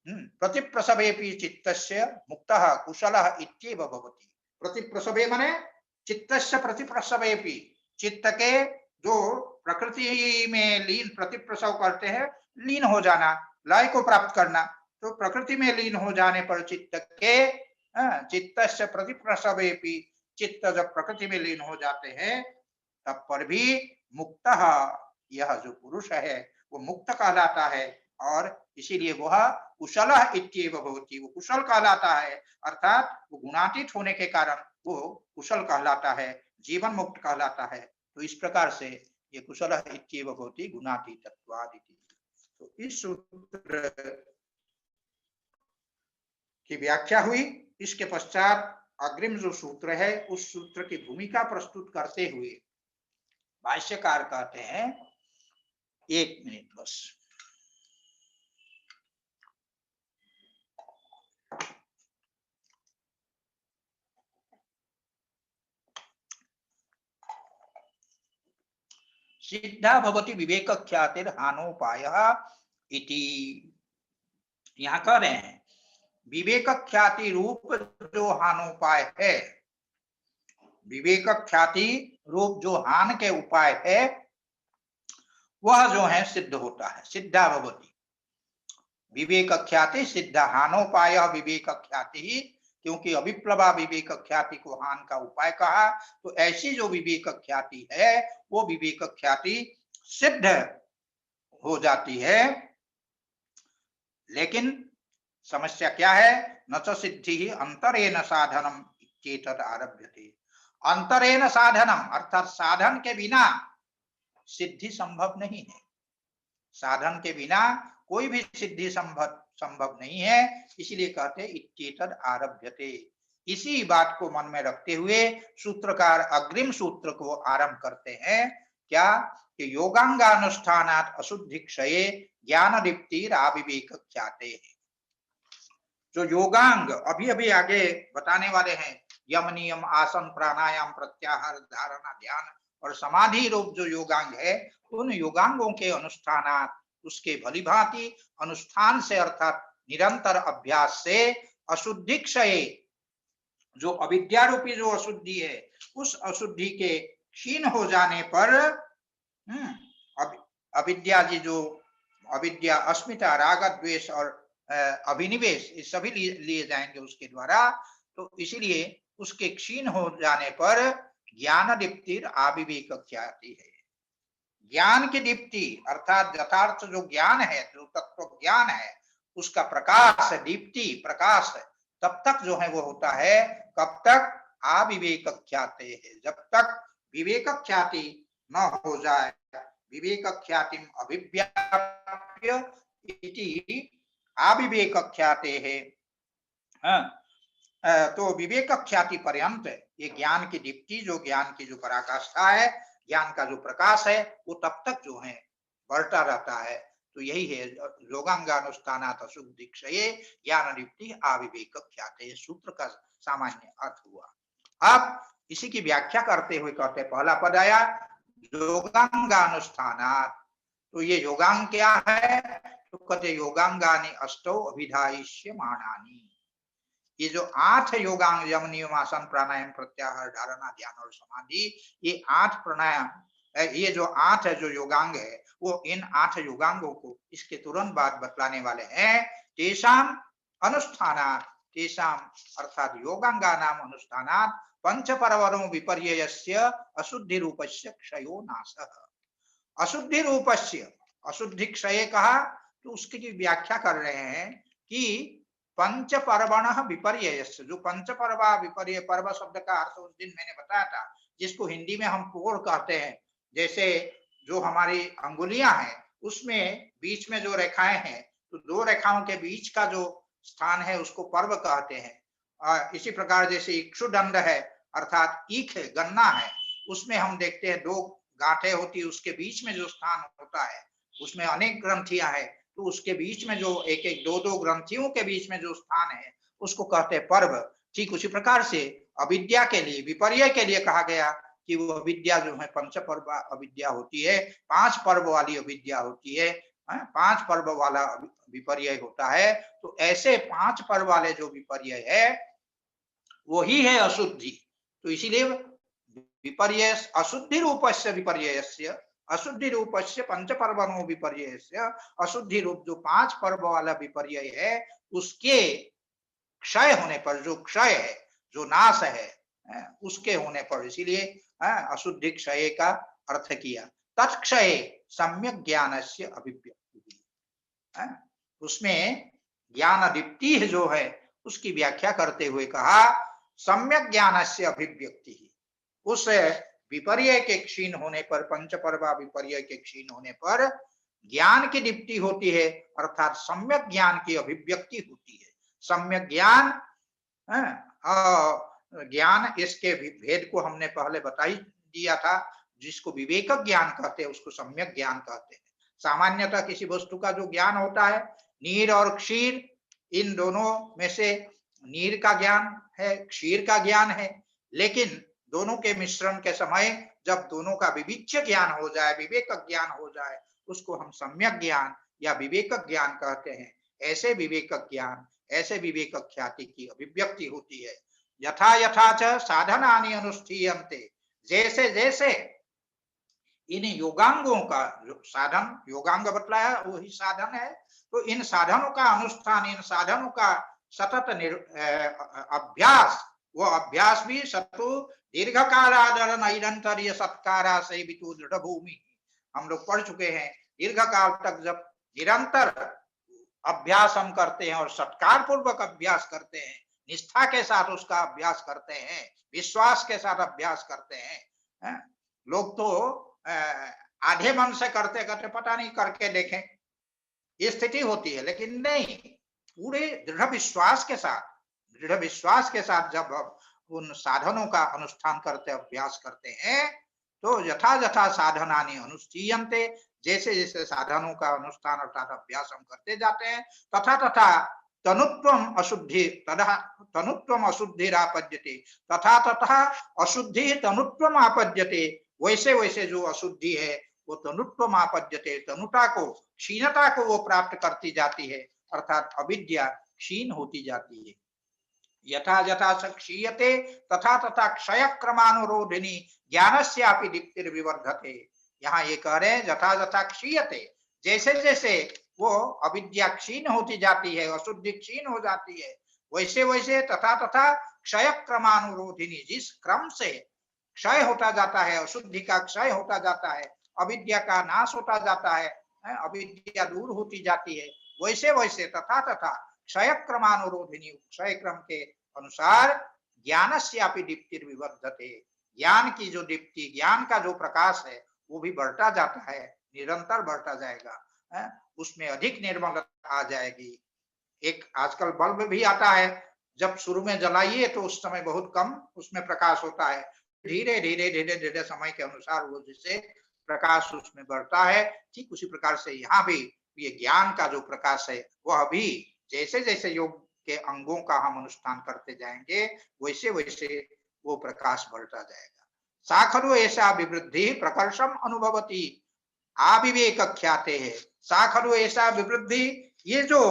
प्रतिप्रसवेपि चित्तस्य मुक्तः कुशलः इत्येव भवति। प्रतिप्रसवे माने चित्तस्य प्रतिप्रसवेपि, चित्त के जो प्रकृति में लीन, प्रतिप्रसव करते हैं लीन हो जाना, लय को प्राप्त करना। तो प्रकृति में लीन हो जाने पर चित्त के, चित्तस्य प्रतिप्रसवेपि, चित्त जब प्रकृति में लीन हो जाते हैं तब पर भी मुक्तः, यह जो पुरुष है वो मुक्त कहलाता है। और इसीलिए वह कुशलः इत्येव भवति, वो कुशल कहलाता है, अर्थात वो गुणातीत होने के कारण वो कुशल कहलाता है, जीवन मुक्त कहलाता है। तो इस प्रकार से ये कुशलः इत्येव भवति गुणातीतत्वात् इति। तो इस सूत्र की व्याख्या हुई। इसके पश्चात अग्रिम जो सूत्र है उस सूत्र की भूमिका प्रस्तुत करते हुए भाष्यकार कहते हैं, 1 मिनट बस। सिद्धा भवति विवेक ख्यातिर हानोपायः इति। यहाँ कह रहे हैं विवेक ख्याति रूप जो हानोपाय है, विवेक ख्याति रूप जो हान के उपाय है वह जो है सिद्ध होता है। सिद्धा भवति विवेक ख्याति सिद्ध हानोपाय विवेक ख्याति ही, क्योंकि अविप्लवा विवेक ख्याति को हान का उपाय कहा, तो ऐसी जो विवेक ख्याति है वो विवेक ख्याति सिद्ध हो जाती है। लेकिन समस्या क्या है? न च सिद्धि अंतरेण साधनम इत्येतत् आरभ्यते। अंतरेण साधनम अर्थात साधन के बिना सिद्धि संभव नहीं है। साधन के बिना कोई भी सिद्धि संभव नहीं है। इसीलिए कहते इत्येतद् आरभ्यते। इसी बात को मन में रखते हुए सूत्रकार अग्रिम सूत्र को आरंभ करते हैं। क्या कि योगांगानुष्ठानात् अशुद्धि क्षये ज्ञान दीप्ति आविवेक ख्याते है। जो योगांग अभी अभी आगे बताने वाले हैं, यम नियम आसन प्राणायाम प्रत्याहार धारणा ध्यान और समाधि रूप जो योगांग है, उन योगांगों के अनुष्ठानात् उसके भलीभांति अनुष्ठान से अर्थात निरंतर अभ्यास से अशुद्धि क्षय, जो अविद्या रूपी जो अशुद्धि है, उस अशुद्धि के क्षीण हो जाने पर अविद्या जी जो अविद्या अस्मिता राग द्वेष और अभिनिवेश ये सभी लिए जाएंगे उसके द्वारा। तो इसीलिए उसके क्षीण हो जाने पर ज्ञान दीप्ति आविवेक ख्याति है। ज्ञान की दीप्ति अर्थात यथार्थ जो ज्ञान है, जो तत्व ज्ञान है, उसका प्रकाश दीप्ति प्रकाश तब तक जो है वो होता है, कब तक? आविवेक ख्याते है, जब तक विवेक ख्याति न हो जाए। विवेक ख्यातिम अभिव्याप्य इति आविवेक ख्याते है। तो विवेक ख्याति पर्यंत ये ज्ञान की दीप्ति, जो ज्ञान की जो पराकाष्ठा है, ज्ञान का जो प्रकाश है, वो तब तक जो है बढ़ता रहता है। तो यही है योगांगानुष्ठानात् अशुद्धि क्षये ज्ञान दीप्ति आविवेक ख्याते, सूत्र का सामान्य अर्थ हुआ। अब इसी की व्याख्या करते हुए कहते हैं, पहला पद आया योगांगानुष्ठानात्। तो ये योगांग क्या है? तो कहते योगांगानि अष्टौ अभिधायिष्यमाणानि। ये जो 8 योगांग यम नियम आसन प्राणायाम प्रत्याहार धारणा ध्यान और समाधि, ये 8 प्राणायाम, ये जो 8 है जो योगांग है, वो इन 8 योगांगों को इसके तुरंत बाद बतलाने वाले हैं। तेषाम अनुष्ठानात्, तेषाम अर्थात योगांगानाम अनुष्ठानात् पंच परवरो विपर्ययस्य अशुद्धि रूपस्य क्षयो नाशः। अशुद्धि रूपस्य, अशुद्धि क्षय कहा तो उसकी की व्याख्या कर रहे हैं कि पंच पर्वण विपर्ययस्य, जो पंच पर्वा विपर्य, पर्व शब्द का अर्थ उस दिन मैंने बताया था, जिसको हिंदी में हम पोर कहते हैं। जैसे जो हमारी अंगुलियां हैं उसमें बीच में जो रेखाएं हैं, तो 2 रेखाओं के बीच का जो स्थान है उसको पर्व कहते हैं। इसी प्रकार जैसे इक्षुदंड है अर्थात ईख है, गन्ना है, उसमें हम देखते हैं 2 गांठें होती है, उसके बीच में जो स्थान होता है उसमें अनेक ग्रंथियां हैं, तो उसके बीच में जो एक एक 2-2 ग्रंथियों के बीच में जो स्थान है उसको कहते हैं पर्व। ठीक उसी प्रकार से अविद्या के लिए, विपर्य के लिए कहा गया कि वो अविद्या जो है पंच पर्व अविद्या होती है, 5 पर्व वाली अविद्या होती है, 5 पर्व वाला विपर्य होता है। तो ऐसे 5 पर्व वाले जो विपर्य है वही है अशुद्धि। तो इसीलिए विपर्य अशुद्धि रूपस्य विपर्ययस्य, अशुद्धि रूपस्य पंच पर्वणो विपर्ययस्य, अशुद्धि रूप जो 5 पर्व वाला विपर्य है उसके क्षय होने पर, जो क्षय है, जो नाश है, उसके होने पर, इसीलिए अशुद्धि क्षय का अर्थ किया। तत्क्षय सम्यक ज्ञानस्य अभिव्यक्ति, उसमें ज्ञान दीप्ति जो है उसकी व्याख्या करते हुए कहा सम्यक ज्ञानस्य अभिव्यक्ति। उस विपर्य के क्षीण होने पर, पंचपर्वा विपर्य के क्षीण होने पर ज्ञान की दीप्ति होती है, अर्थात सम्यक ज्ञान की अभिव्यक्ति होती है। सम्यक ज्ञान, ज्ञान इसके भेद को हमने पहले बता ही दिया था। जिसको विवेक ज्ञान कहते हैं उसको सम्यक ज्ञान कहते हैं। सामान्यतः किसी वस्तु का जो ज्ञान होता है, नीर और क्षीर, इन दोनों में से नीर का ज्ञान है, क्षीर का ज्ञान है, लेकिन दोनों के मिश्रण के समय जब दोनों का विविच्य ज्ञान हो जाए, विवेक ज्ञान हो जाए, उसको हम सम्यक ज्ञान या विवेक ज्ञान कहते हैं। ऐसे विवेक ज्ञान, ऐसे विवेक ख्याति की अभिव्यक्ति होती है। यथा यथा च साधनानि अनुष्ठीयन्ते, जैसे जैसे इन योगांगों का, जो साधन योगांग बतलाया वही साधन है, तो इन साधनों का अनुष्ठान, इन साधनों का सतत अभ्यास, वो अभ्यास भी सतु दीर्घ कालादर निरंतर सत्कारा से बितु दृढ़ भूमि, हम लोग पढ़ चुके हैं। दीर्घ काल तक जब निरंतर अभ्यास हम करते हैं और सत्कार पूर्वक अभ्यास करते हैं, निष्ठा के साथ उसका अभ्यास करते हैं, विश्वास के साथ अभ्यास करते हैं। लोग तो आधे मन से करते करते पता नहीं करके देखें, ये स्थिति होती है। लेकिन नहीं, पूरे दृढ़ विश्वास के साथ जब उन साधनों का अनुष्ठान करते, अभ्यास करते हैं, तो यथा यथा साधनानि अनुष्ठीयन्ते, जैसे जैसे साधनों का अनुष्ठान अर्थात अभ्यास हम करते जाते हैं, तथा तथा तनुत्वम अशुद्धिरापद्यते, तथा तथा अशुद्धि तनुत्वम आपद्यते, वैसे वैसे जो अशुद्धि है वो तनुत्वम आपद्यते, तनुता को, क्षीणता को वो प्राप्त करती जाती है, अर्थात अविद्या क्षीण होती जाती है। यथा यथा क्षीयते तथा तथा क्षय क्रमानुरोधिनी ज्ञानस्यापि दीप्तिर्विवर्धते। यहाँ ये कह रहे हैं यथा यथा क्षीयते, जैसे जैसे वो अविद्या क्षीण होती जाती है, अशुद्धि क्षीण हो जाती है, वैसे वैसे तथा तथा क्षय क्रमानुरोधिनी, जिस क्रम से क्षय होता जाता है, अशुद्धि का क्षय होता जाता है, अविद्या का नाश होता जाता है, अविद्या दूर होती जाती है, वैसे वैसे तथा तथा क्षय क्रमानुरोधिनी, क्षय क्रम के अनुसार ज्ञानस्यापि दीप्तिर्विवर्धते, ज्ञान की जो दीप्ति, ज्ञान का जो प्रकाश है वो भी बढ़ता जाता है, निरंतर बढ़ता जाएगा, उसमें अधिक निर्मलता आ जाएगी। एक आजकल बल्ब भी आता है, जब शुरू में जलाइए तो उस समय बहुत कम उसमें प्रकाश होता है, धीरे धीरे धीरे धीरे समय के अनुसार वो जिससे प्रकाश उसमें बढ़ता है, ठीक उसी प्रकार से यहाँ भी ये ज्ञान का जो प्रकाश है वह भी जैसे जैसे योग के अंगों का हम अनुष्ठान करते जाएंगे, वैसे वैसे वो प्रकाश बढ़ता जाएगा। साखरु ऐसा विवृद्धि प्रकर्षम अनुभवती आविवेक ख्याते है। साखरु ऐसा विवृद्धि, ये जो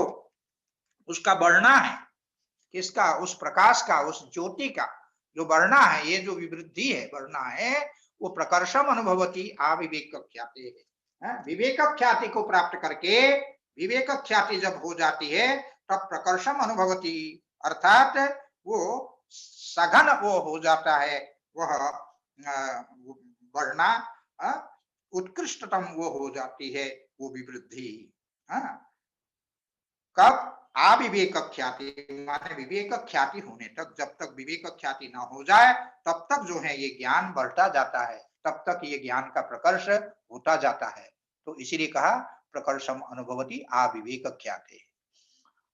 उसका बढ़ना है, किसका, उस प्रकाश का, उस ज्योति का जो बढ़ना है, ये जो विवृद्धि है, बढ़ना है, वो प्रकर्षम अनुभवती आविवेक ख्याते है। विवेक ख्याति को प्राप्त करके, विवेक ख्याति जब हो जाती है तब प्रकर्षम अनुभवती, अर्थात वो सघन वो हो जाता है, वह बढ़ना, उत्कृष्टतम वो हो जाती है वो विवृद्धि। कब, अविवेक ख्याति, माने विवेक ख्याति होने तक, जब तक विवेक ख्याति ना हो जाए तब तक जो है ये ज्ञान बढ़ता जाता है, तब तक ये ज्ञान का प्रकर्ष होता जाता है। तो इसीलिए कहा प्रकर्षम अनुभवती अविवेक ख्याति।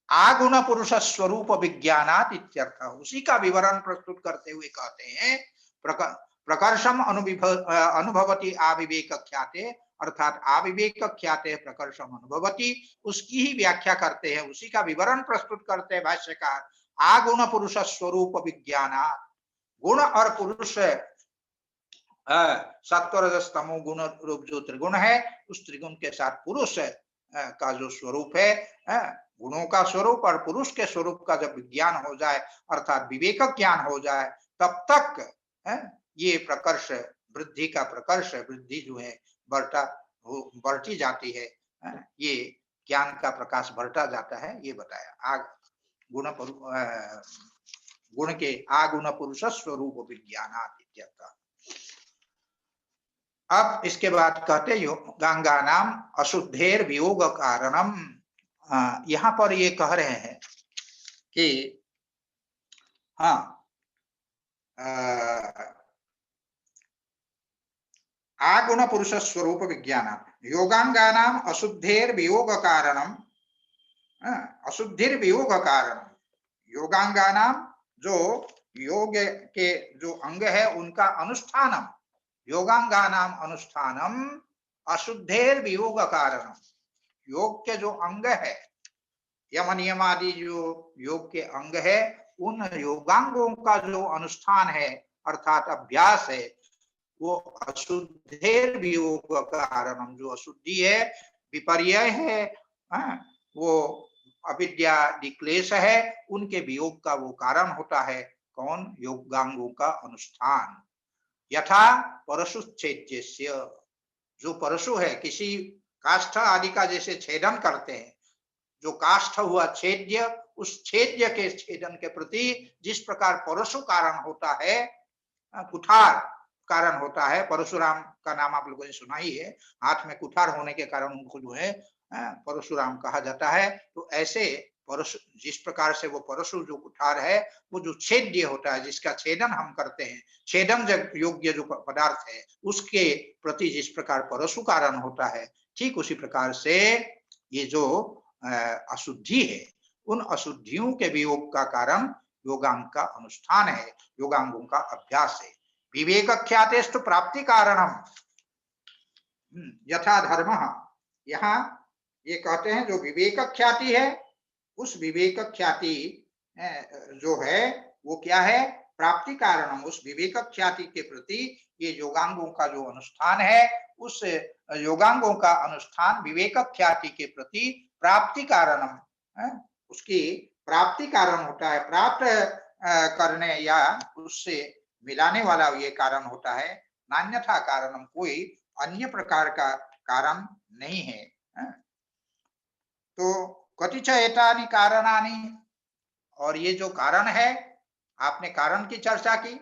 आगुण पुरुष स्वरूप विज्ञानात् इत्यर्थ, उसी का विवरण प्रस्तुत करते हुए कहते हैं प्रकर्षम अनुभवती अविवेक ख्याते, अर्थात अविवेक ख्याते प्रकर्षम अनुभवती, उसकी ही व्याख्या करते हैं, उसी का विवरण प्रस्तुत करते हैं भाष्यकार। आगुण पुरुष स्वरूप विज्ञानात्, गुण और पुरुष, सत्व रजस तमो गुण रूप जो त्रिगुण है, उस त्रिगुण के साथ पुरुष का जो स्वरूप है, गुणों का स्वरूप और पुरुष के स्वरूप का जब विज्ञान हो जाए, अर्थात विवेक ज्ञान हो जाए, तब तक ये प्रकर्ष, वृद्धि का प्रकर्ष, वृद्धि जो है बढ़ती जाती है, ये ज्ञान का प्रकाश बढ़ता जाता है, ये बताया। गुण के आगुण पुरुष स्वरूप विज्ञानात् इत्यर्थ। अब इसके बाद कहते गंगा नाम अशुद्धेर वियोग कारणम, यहाँ पर ये कह रहे हैं कि हाँ, आगुण पुरुष स्वरूप विज्ञान योगांगा नाम अशुद्धेर वियोग कारणम, अशुद्धिर वियोग कारणम, योगांगा नाम जो योग के जो अंग है उनका अनुष्ठानम, योगांगा नाम अनुष्ठानम अशुद्धेर वियोग कारणम, योग के जो अंग है, यम नियम आदि जो योग के अंग है, उन योगांगों का जो अनुष्ठान है अर्थात अभ्यास है, वो अशुद्धेर वियोग कारणम, जो अशुद्धि है, विपर्य है, वो अविद्या क्लेश है, उनके वियोग का वो कारण होता है। कौन, योगांगों का अनुष्ठान। यथा परशुच्छेद्यस्य, जो परशु है, किसी काष्ठ आदि का जैसे छेदन करते हैं, जो काष्ठ हुआ छेद्य, उस छेद्य के छेदन के प्रति जिस प्रकार परशु कारण होता है, कुठार कारण होता है, परशुराम का नाम आप लोगों ने सुना ही है, हाथ में कुठार होने के कारण उनको जो है परशुराम कहा जाता है। तो ऐसे परशु, जिस प्रकार से वो परशु जो कुठार है वो जो छेद्य होता है, जिसका छेदन हम करते हैं, छेदन योग्य जो पदार्थ है उसके प्रति जिस प्रकार परशु कारण होता है, ठीक उसी प्रकार से ये जो अशुद्धि है, उन अशुद्धियों के वियोग का कारण योगांग का अनुष्ठान है, योगांगों का अभ्यास है। विवेक ख्यातेस्तु प्राप्ति कारणम यथा धर्म। यहाँ ये कहते हैं जो विवेक ख्याति है, उस विवेक ख्याति जो है वो क्या है, प्राप्ति कारणम। उस विवेक ख्याति के प्रति ये योगांगों का जो अनुष्ठान है, उस योगांगों का अनुष्ठान विवेक ख्याति के प्रति प्राप्ति कारणम, उसकी प्राप्ति कारण होता है, प्राप्त करने या उससे मिलाने वाला ये कारण होता है। नान्यथा कारणम, कोई अन्य प्रकार का कारण नहीं है। तो कतिच एतानि कारणानि, और ये जो कारण है, आपने कारण की चर्चा की,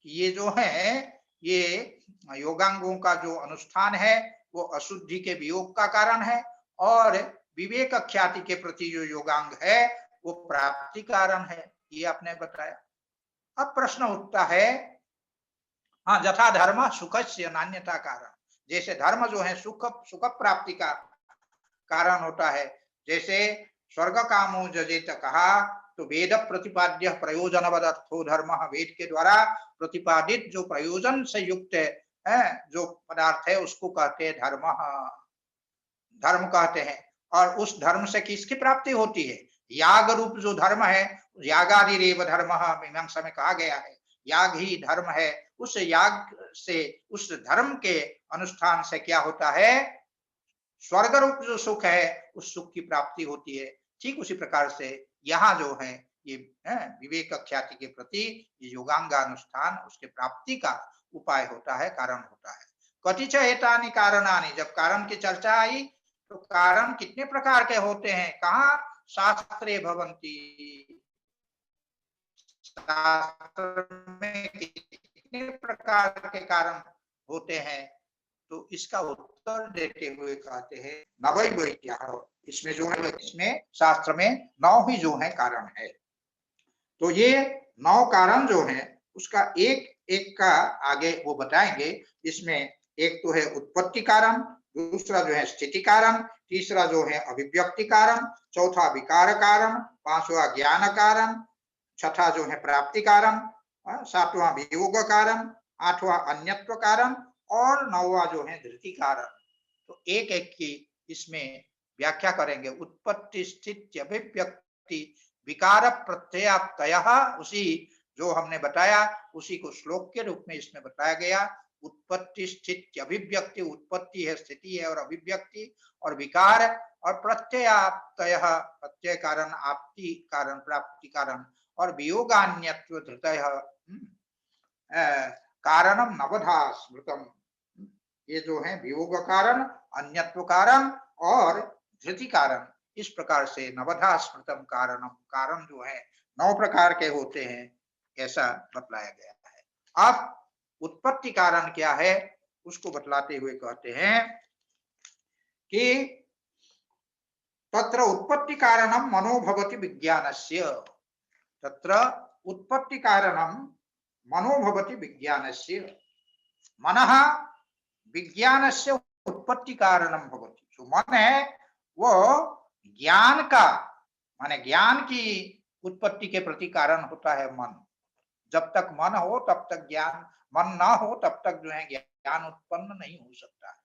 ये जो है ये योगांगों का जो अनुष्ठान है वो अशुद्धि के वियोग का कारण है, और विवेक ख्याति के प्रति जो योगांग है वो प्राप्ति कारण है, ये आपने बताया। अब प्रश्न उठता है, हाँ, यथा धर्म सुखस्य नान्यथा कारण, जैसे धर्म जो है सुख प्राप्ति का कारण होता है, जैसे स्वर्ग कामो जजेत कहा, तो वेद प्रतिपाद्य प्रयोजनवद अर्थो धर्म, वेद के द्वारा प्रतिपादित जो प्रयोजन से युक्त है जो पदार्थ है उसको कहते हैं धर्म, धर्म कहते हैं। और उस धर्म से किसकी प्राप्ति होती है, याग रूप जो धर्म है, यागादि रेव धर्म मीमांसा में कहा गया है, याग ही धर्म है। उस याग से, उस धर्म के अनुष्ठान से क्या होता है, स्वर्ग रूप जो सुख है उस सुख की प्राप्ति होती है। ठीक उसी प्रकार से यहाँ जो है ये विवेक ख्याति के प्रति ये योगांगानुष्ठान उसके प्राप्ति का उपाय होता है, कारण होता है। कतिच एतानि कारणानि, जब कारण की चर्चा आई तो कारण कितने प्रकार के होते हैं, कहाँ, शास्त्रे भवन्ति, शास्त्र में कितने प्रकार के कारण होते हैं, तो इसका उत्तर देते हुए कहते हैं नवै वैद्या, इसमें जो है, इसमें शास्त्र में 9 ही जो है कारण है। तो ये 9 कारण जो है उसका एक एक का आगे वो बताएंगे। इसमें एक तो है उत्पत्ति कारण, दूसरा जो है स्थिति कारण, तीसरा जो है अभिव्यक्ति कारण, चौथा विकार कारण, पांचवा ज्ञान कारण, छठा जो है प्राप्ति कारण, सातवां वियोग कारण, आठवां अन्यत्व कारण, और 9वां जो है धृति कारण। तो एक एक की इसमें व्याख्या करेंगे। उत्पत्ति स्थिति अभिव्यक्ति विकार प्रत्यय, उसी जो हमने बताया उसी को श्लोक के रूप में इसमें बताया गया। उत्पत्ति स्थिति अभिव्यक्ति, उत्पत्ति है, स्थिति है और अभिव्यक्ति, और विकार और प्रत्यय, प्रत्यय कारण, आपति कारण, प्राप्ति कारण, और वियोगान्यत्व धृतय कारणम नवधा स्मृतम। ये जो है वियोग कारण, अन्यत्व कारण और धृति कारण, इस प्रकार से नवधा स्मृतम कारणम, कारण जो है 9 प्रकार के होते हैं, ऐसा बतलाया गया है। अब उत्पत्ति कारण क्या है उसको बतलाते हुए कहते हैं कि तत्र उत्पत्ति कारणम मनोभवति विज्ञानस्य, तत्र उत्पत्ति कारणम मनोभवति विज्ञानस्य, मनः विज्ञानस्य उत्पत्ति कारणम भवति। जो मन है वो ज्ञान का, माने ज्ञान की उत्पत्ति के प्रति कारण होता है मन। जब तक मन हो तब तक ज्ञान, मन ना हो तब तक जो है ज्ञान उत्पन्न नहीं हो सकता है।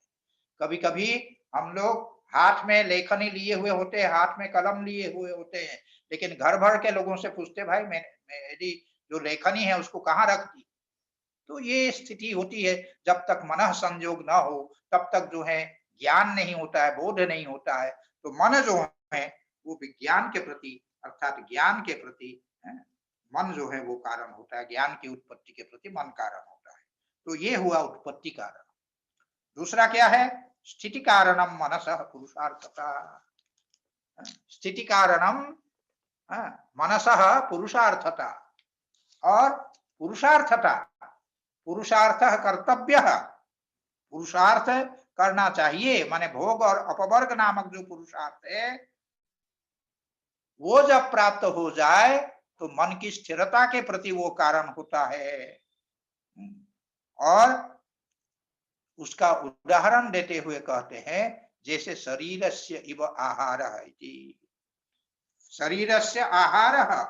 कभी कभी हम लोग हाथ में लेखनी लिए हुए होते हैं, हाथ में कलम लिए हुए होते हैं, लेकिन घर भर के लोगों से पूछते भाई मेरी जो लेखनी है उसको कहाँ रख दी। तो ये स्थिति होती है, जब तक मन संयोग ना हो तब तक जो है ज्ञान नहीं होता है, बोध नहीं होता है। तो मन जो है वो विज्ञान के प्रति, अर्थात ज्ञान के प्रति, मन जो है वो कारण होता है, ज्ञान की उत्पत्ति के प्रति मन कारण होता है। तो ये हुआ उत्पत्ति कारण। दूसरा क्या है, स्थिति कारणम मनसः पुरुषार्थता, स्थिति कारणम मनसः पुरुषार्थता, और पुरुषार्थता, पुरुषार्थ कर्तव्य, पुरुषार्थ करना चाहिए, माने भोग और अपवर्ग नामक जो पुरुषार्थ है वो जब प्राप्त हो जाए तो मन की स्थिरता के प्रति वो कारण होता है। और उसका उदाहरण देते हुए कहते हैं, जैसे शरीरस्य इव आहारः इति। शरीरस्य आहारः,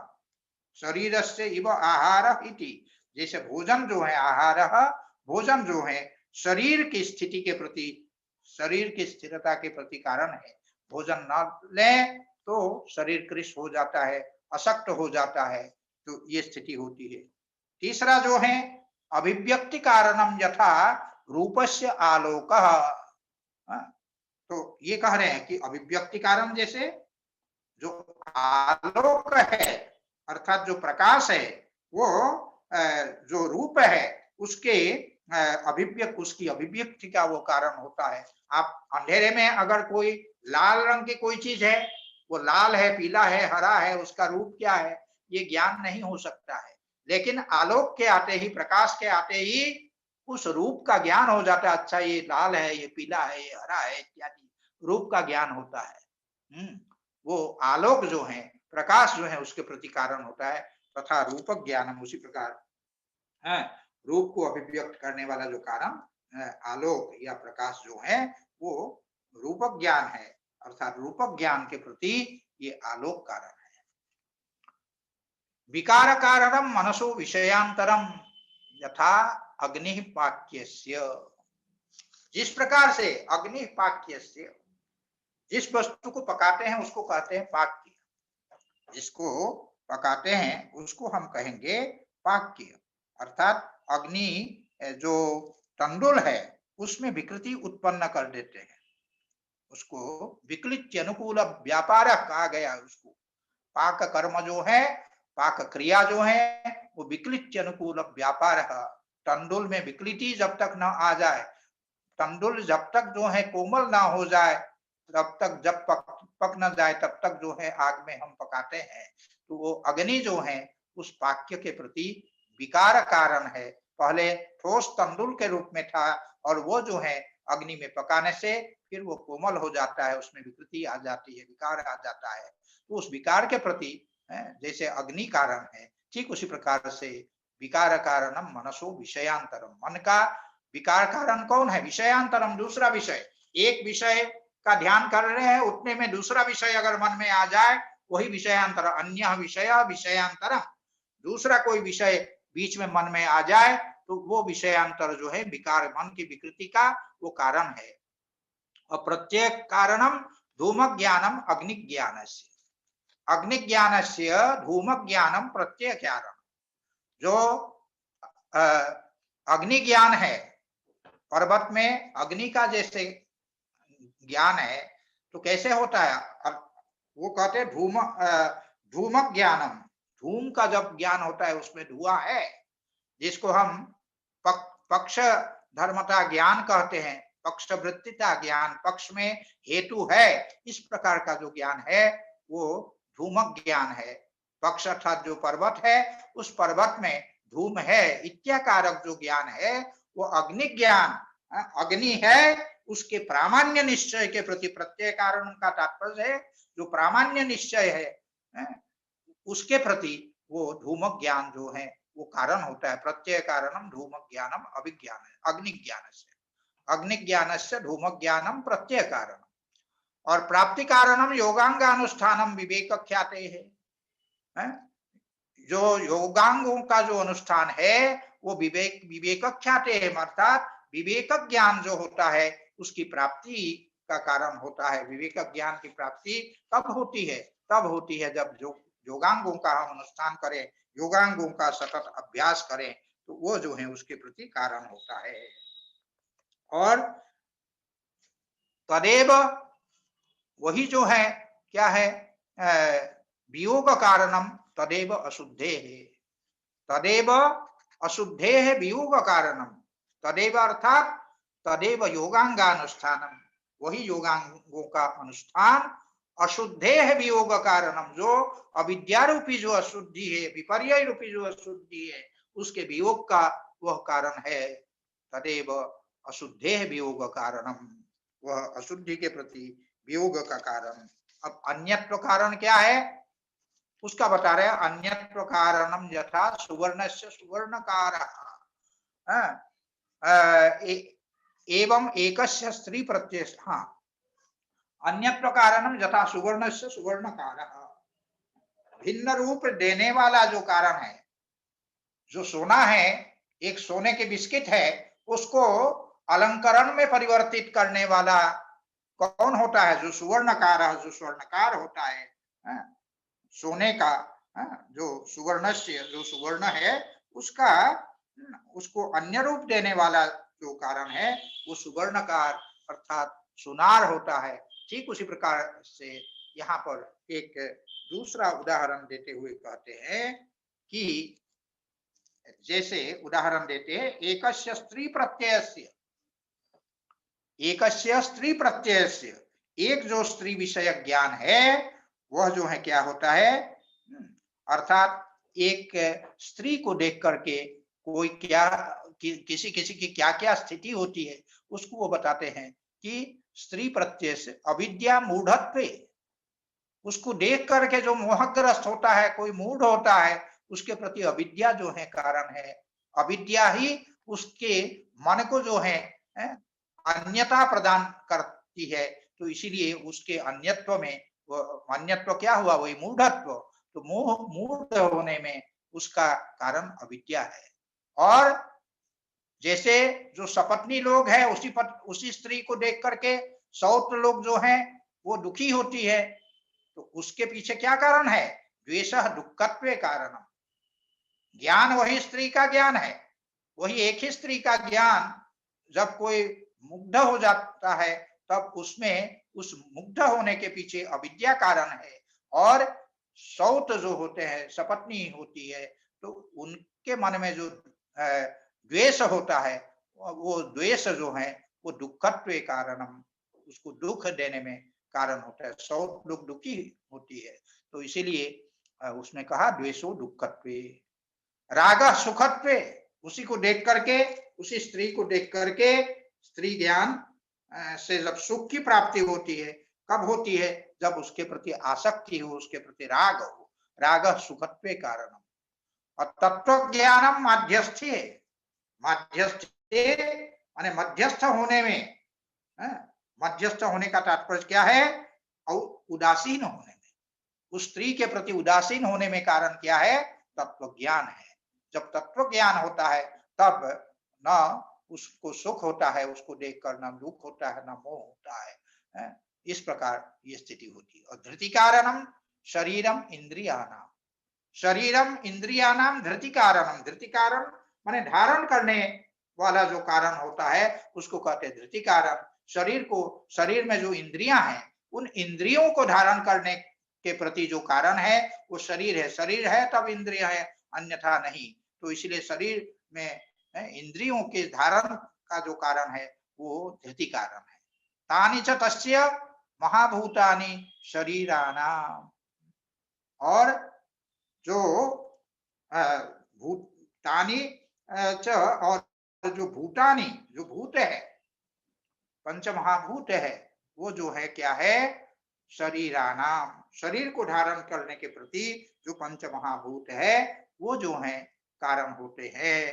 शरीरस्य इव आहारः इति। जैसे भोजन जो है, आहारः भोजन जो है शरीर की स्थिति के प्रति, शरीर की स्थिरता के प्रति कारण है। भोजन न लें तो शरीर कृश हो जाता है, अशक्त हो जाता है, तो ये स्थिति होती है। तीसरा जो है अभिव्यक्ति कारणम यथा रूपस्य आलोकः। तो ये कह रहे हैं कि अभिव्यक्ति कारण जैसे जो आलोक है अर्थात जो प्रकाश है, वो जो रूप है उसके उसकी अभिव्यक्ति का वो कारण होता है। आप अंधेरे में अगर कोई लाल रंग की कोई चीज है, वो लाल है, पीला है, हरा है, उसका रूप क्या है ये ज्ञान नहीं हो सकता है। लेकिन आलोक के आते ही, प्रकाश के आते ही उस रूप का ज्ञान हो जाता है। अच्छा ये लाल है, ये पीला है, ये हरा है इत्यादि रूप का ज्ञान होता है। वो आलोक जो है, प्रकाश जो है उसके प्रति कारण होता है। तथा रूपक ज्ञानम, उसी प्रकार रूप को अभिव्यक्त करने वाला जो कारण आलोक या प्रकाश जो है वो रूपक ज्ञान है, अर्थात रूपक ज्ञान के प्रति ये आलोक कारण है। विकार कारणम मनसो विषयांतरम यथा अग्नि पाक्यस्य। जिस प्रकार से अग्नि पाक्यस्य, जिस वस्तु को पकाते हैं उसको कहते हैं पाक्य, जिसको पकाते हैं उसको हम कहेंगे पाक्य। अर्थात अग्नि जो तंडुल है उसमें विकृति उत्पन्न कर देते हैं, उसको विकृत अनुकूल व्यापार कहा गया है। उसको पाक कर्म जो है, पाक क्रिया जो है वो विकृत अनुकूल व्यापार है। तंडुल में विकृति जब तक न आ जाए, तंडुल जब तक जो है कोमल ना हो जाए, तब तक, जब पक न जाए तब तक जो है आग में हम पकाते हैं। तो वो अग्नि जो है उस पाक्य के प्रति विकार कारण है। पहले ठोस तंडुल के रूप में था और वो जो है अग्नि में पकाने से फिर वो कोमल हो जाता है, उसमें विकृति आ जाती है, विकार आ जाता है। तो उस विकार के प्रति जैसे अग्नि कारण है, ठीक उसी प्रकार से विकार कारणम मनसो विषयांतरम। मन का विकार कारण कौन है? विषयांतरम, दूसरा विषय। एक विषय का ध्यान कर रहे हैं, उतने में दूसरा विषय अगर मन में आ जाए, वही विषयांतर। अन्य विषय विषयांतरम, दूसरा कोई विषय बीच में मन में आ जाए तो वो विषयांतर जो है विकार, मन की विकृति का वो कारण है। और प्रत्येक कारणम धूम ज्ञानम अग्नि ज्ञानस्य, अग्नि ज्ञानस्य धूम ज्ञानम प्रत्येक कारण। जो अग्नि ज्ञान है, पर्वत में अग्नि का जैसे ज्ञान है तो कैसे होता है? वो कहते हैं धूम ज्ञानम, धूम का जब ज्ञान होता है उसमें धुआं है, जिसको हम पक्ष धर्मता ज्ञान कहते हैं, पक्ष वृत्तिता ज्ञान, पक्ष में हेतु है, इस प्रकार का जो ज्ञान है वो धूमक ज्ञान है। पक्ष अर्थात जो पर्वत है, उस पर्वत में धूम है इत्याकारक जो ज्ञान है वो अग्नि ज्ञान, अग्नि है उसके प्रामाण्य निश्चय के प्रति। प्रत्यय कारण का तात्पर्य है जो प्रामाण्य निश्चय है उसके प्रति वो धूमक ज्ञान जो है वो कारण होता है। प्रत्यय कारणम धूमक ज्ञानम अभिज्ञान, अग्नि ज्ञान से, अग्नि ज्ञान से धूमक ज्ञानम प्रत्यय कारण। और प्राप्ति कारणम योगांगानुष्ठानम विवेक ख्याते है। जो योगांगों का जो अनुष्ठान है वो विवेक ख्याते है, अर्थात विवेक ज्ञान जो होता है उसकी प्राप्ति का कारण होता है। विवेक ज्ञान की प्राप्ति कब होती है? तब होती है जब योगांगों का हम अनुष्ठान करें, योगांगों का सतत अभ्यास करें, तो वो जो है उसके प्रति कारण होता है। और तदेव, वही जो है क्या है, वियोग कारणम तदेव अशुद्धे है, तदेव अशुद्धे है वियोग कारणम। तदेव अर्थात तदेव योगांगानुष्ठानम, वही योगांगों का अनुष्ठान अशुद्धे है वियोग कारणम, जो अविद्या रूपी जो अशुद्धि है, विपर्य रूपी जो अशुद्धि है, उसके वियोग का वह कारण है। तदेव अशुद्धे है वियोग कारणम, वह अशुद्धि के प्रति वियोग का कारण। अब अन्यत्व कारण क्या है? उसका बता रहे हैं अन्यत्र कारणम यथा सुवर्णस्य सुवर्णकारः एवं एकस्य स्त्री प्रत्यय। हाँ, अन्यत्र कारणम यथा सुवर्णस्य सुवर्णकारः, भिन्न रूप देने वाला जो कारण है, जो सोना है, एक सोने के बिस्किट है, उसको अलंकरण में परिवर्तित करने वाला कौन होता है? जो सुवर्णकार है, जो स्वर्णकार होता है, सोने का, जो सुवर्णस्य, जो सुवर्ण है उसका, उसको अन्य रूप देने वाला जो कारण है वो सुवर्णकार अर्थात सुनार होता है। ठीक उसी प्रकार से यहाँ पर एक दूसरा उदाहरण देते हुए कहते हैं कि जैसे उदाहरण देते हैं एकस्य स्त्री प्रत्ययस्य, एकस्य स्त्री प्रत्ययस्य, एक जो स्त्री विषयक ज्ञान है वह जो है क्या होता है, अर्थात एक स्त्री को देख करके कोई क्या किसी किसी की क्या क्या स्थिति होती है उसको वो बताते हैं कि स्त्री प्रत्यय से अविद्या मूढ़त्व, उसको देख करके जो मोहग्रस्त होता है, कोई मूढ़ होता है, उसके प्रति अविद्या जो है कारण है। अविद्या ही उसके मन को जो है अन्यता प्रदान करती है, तो इसीलिए उसके अन्यत्व में अन्यत्व क्या हुआ, वही मूढ़त्व। तो मूढ़ होने में उसका कारण अविद्या है। और जैसे जो सपत्नी लोग हैं उसी स्त्री को देख करके सौत लोग जो हैं वो दुखी होती है, तो उसके पीछे क्या कारण है? द्वेषः दुःखत्वे कारणम। ज्ञान वही स्त्री का ज्ञान है, वही एक ही स्त्री का ज्ञान जब कोई मुग्ध हो जाता है तब उसमें उस मुग्ध होने के पीछे अविद्या कारण है। और सौत जो होते हैं, सपत्नी होती है, तो उनके मन में जो द्वेष होता है, वो द्वेष जो है वो दुःखत्वे कारणम, उसको दुख देने में कारण होता है। सौत लोग दुखी होती है, तो इसीलिए उसने कहा द्वेषो दुःखत्वे। रागः सुखत्वे, उसी को देख करके, उसी स्त्री को देख करके स्त्री ज्ञान से जब सुख की प्राप्ति होती है, कब होती है? जब उसके प्रति आसक्ति हो, उसके प्रति राग हो। रागः सुखत्वे कारणम। और तत्व ज्ञानम माध्यस्थी है, माध्यस्थी माने मध्यस्थ होने में, मध्यस्थ होने का तात्पर्य क्या है? और उदासीन होने में, उस स्त्री के प्रति उदासीन होने में कारण क्या है? तत्व ज्ञान है। जब तत्व ज्ञान होता है तब न उसको सुख होता है, उसको देखकर न दुख होता है, न मोह होता है। इस प्रकार ये स्थिति होती है। और धृति कारणम शरीरम इंद्रियाणाम, शरीरम इंद्रियाणाम धृति कारणम। धृति कारण माने धारण करने वाला जो कारण होता है उसको कहते हैं धृति कारण। शरीर को, शरीर में जो इंद्रियां हैं, उन इंद्रियों को धारण करने के प्रति जो कारण है वो शरीर है। शरीर है तब इंद्रिय है, अन्यथा नहीं। तो इसलिए शरीर में इंद्रियों के धारण का जो कारण है वो धृति कारण है। तानि च तस्य महाभूतानि शरीराणाम, और जो भूतानि च, और जो भूतानि, जो भूत है, पंच महाभूत है, वो जो है क्या है? शरीरानाम, शरीर को धारण करने के प्रति जो पंच महाभूत है वो जो है कारण होते हैं।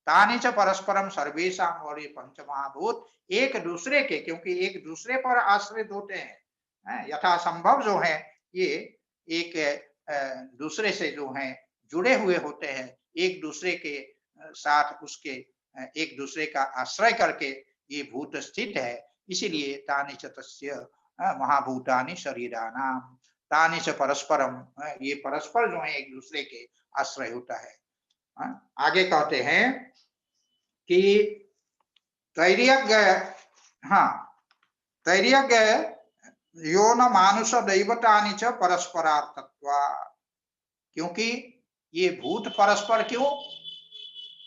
तानि च परस्परम सर्वेषाम, और ये पंच महाभूत एक दूसरे के, क्योंकि एक दूसरे पर आश्रित होते हैं, यथा संभव जो है ये एक दूसरे से जो है जुड़े हुए होते हैं, एक दूसरे के साथ उसके एक दूसरे का आश्रय करके ये भूत स्थित है। इसीलिए तानि च तस्य महाभूतानि शरीराणाम, तानि च परस्परम, ये परस्पर जो है एक दूसरे के आश्रय होता है। आगे कहते हैं कि तैर्यज्ञ, हाँ, तैर्यज्ञ यो न मानुष दैवतानि च परस्परार्थत्वा, क्योंकि ये भूत परस्पर क्यों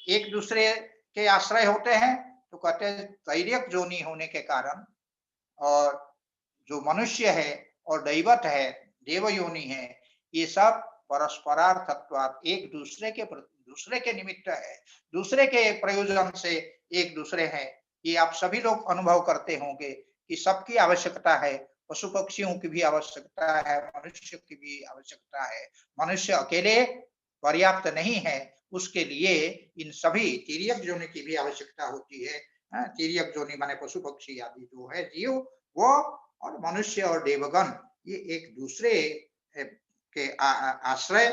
एक दूसरे के आश्रय होते हैं? तो कहते हैं तैर्यक जोनि होने के कारण, और जो मनुष्य है और दैवत है, देव योनि है, ये सब परस्परार्थत्वात्, एक दूसरे के निमित्त है, दूसरे के प्रयोजन से एक दूसरे हैं। ये आप सभी लोग अनुभव करते होंगे कि सबकी आवश्यकता है पशु पक्षियों की भी आवश्यकता है, मनुष्य की भी आवश्यकता है। मनुष्य अकेले पर्याप्त नहीं है, उसके लिए इन सभी तिर्यक योनि की भी आवश्यकता होती है। तिर्यक योनि माने पशु पक्षी आदि जो है जीव, वो और मनुष्य और देवगण ये एक दूसरे के आश्रय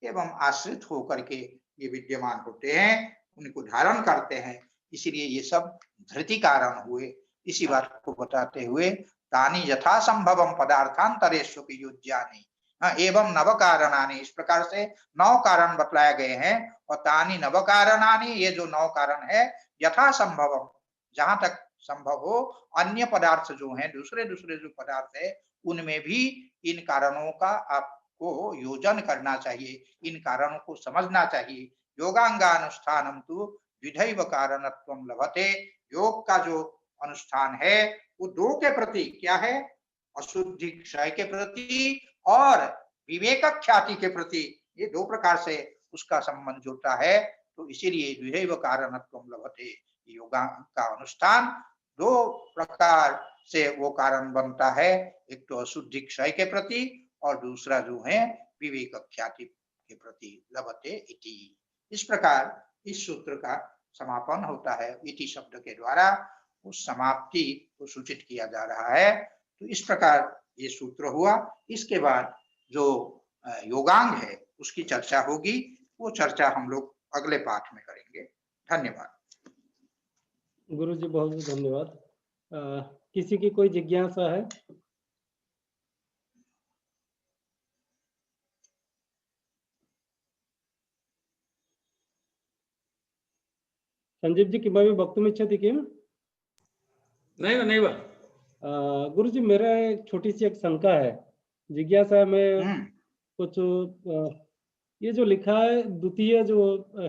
एवं आश्रित होकर के ये विद्यमान होते हैं, उनको धारण करते हैं। इसीलिए ये सब धृति कारण हुए। इसी बात को बताते हुए तानि यथा संभवम पदार्थांतरेष्वपि युज्यानि एवं नव कारणानि, इस प्रकार से 9 कारण बतलाए गए हैं। और तानि नव कारणानि, ये जो 9 कारण है, यथा संभवम, जहां तक संभव हो, अन्य पदार्थ जो हैं, दूसरे दूसरे जो पदार्थ है, उनमें भी इन कारणों का आपको योजन करना चाहिए, इन कारणों को समझना चाहिए। योगांगानुष्ठानम तु विधैव कारणत्वम लभते, योग का जो अनुष्ठान है वो 2 के प्रति क्या है, अशुद्धि क्षय के प्रति और विवेक ख्याति के प्रति, ये 2 प्रकार से उसका संबंध जुड़ता है। तो इसीलिए विधैव कारणत्वम लभते, योगा का अनुष्ठान 2 प्रकार से वो कारण बनता है, एक तो अशुद्धि क्षय के प्रति और दूसरा जो है विवेक ख्याति के प्रति, लभते इति। इस प्रकार इस सूत्र का समापन होता है। इति शब्द के द्वारा उस समाप्ति को सूचित किया जा रहा है। तो इस प्रकार ये सूत्र हुआ। इसके बाद जो योगांग है उसकी चर्चा होगी, वो चर्चा हम लोग अगले पाठ में करेंगे। धन्यवाद। गुरु जी बहुत बहुत धन्यवाद। किसी की कोई जिज्ञासा है? संजीव जी किमपि वक्तुम् इच्छति किम? नैव। गुरु जी मेरा एक छोटी सी एक शंका है, जिज्ञासा में कुछ ये जो लिखा है द्वितीय जो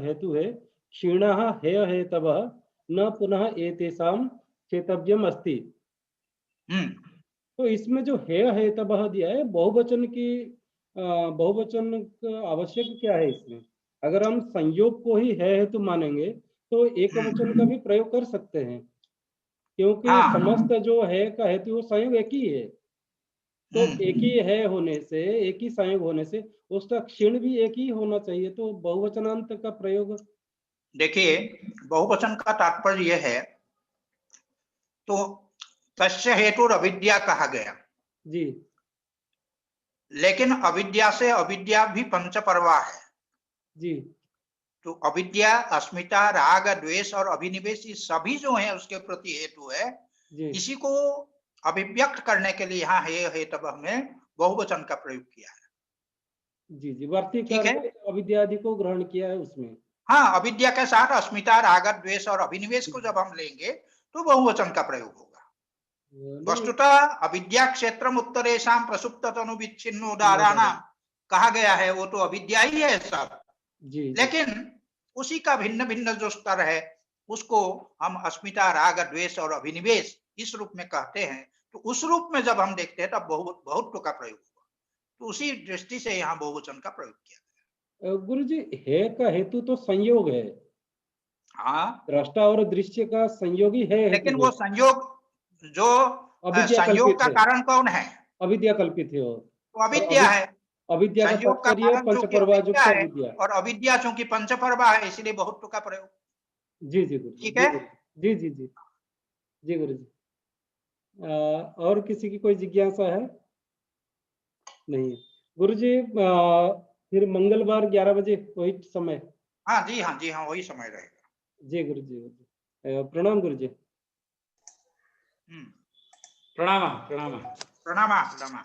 हेतु है, क्षीणः हेय हेतवः न पुनः एतेषां चेतव्यम अस्ति। तो इसमें जो हेय हेतवः दिया है, बहुवचन की बहुवचन आवश्यक क्या है इसमें? अगर हम संयोग को ही है हेतु मानेंगे तो एक वचन का भी प्रयोग कर सकते हैं, क्योंकि समस्त जो है का हेतु वो संयोग एक ही है। तो एक ही है होने से, एक ही संयोग होने से उसका क्षीण भी एक ही होना चाहिए, तो बहुवचनांत का प्रयोग। देखिए, बहुवचन का तात्पर्य यह है, तो तस्य हेतु अविद्या कहा गया जी, लेकिन अविद्या से अविद्या भी पंचपर्वा है जी। तो अविद्या, अस्मिता, राग, द्वेष और अभिनिवेश, ये सभी जो है उसके प्रति हेतु है। इसी को अभिव्यक्त करने के लिए यहाँ हेतव में बहुवचन का प्रयोग किया है। जी जी, वार्तिक अविद्या आदि को ग्रहण किया है उसमें। हाँ, अविद्या के साथ अस्मिता, राग, द्वेष और अभिनिवेश को जब हम लेंगे तो बहुवचन का प्रयोग होगा। वस्तुतः अविद्या क्षेत्रम उत्तरेषां प्रसुप्त तनु विच्छिन्नोदाराणां कहा गया है, वो तो अविद्या ही है सब। लेकिन उसी का भिन्न भिन्न जो स्तर है उसको हम अस्मिता, राग, द्वेष और अभिनिवेश इस रूप में कहते हैं। तो उस रूप में जब हम देखते हैं तब बहुत्व का प्रयोग हुआ। तो उसी दृष्टि से यहाँ बहुवचन का प्रयोग किया गया। गुरु जी, हे का हेतु तो संयोग है। हाँ, दृष्टा और दृश्य का संयोग ही है, लेकिन वो संयोग जो संयोग का कारण कौन है? अविद्या कल्पित है। तो अविद्या है, अविद्या का संयोग का कारण पंचपर्वा युक्त अविद्या है, और अविद्या चूंकि पंचपर्वा है इसलिए बहुत्व का प्रयोग। जी जी गुरु, ठीक है। जी जी जी जी गुरु जी। और किसी की कोई जिज्ञासा है? नहीं गुरु जी, फिर मंगलवार 11 बजे वही समय? हाँ जी, हाँ जी, हाँ वही समय रहेगा। जी गुरु जी। प्रणाम गुरु जी। प्रणाम प्रणाम प्रणाम प्रणाम।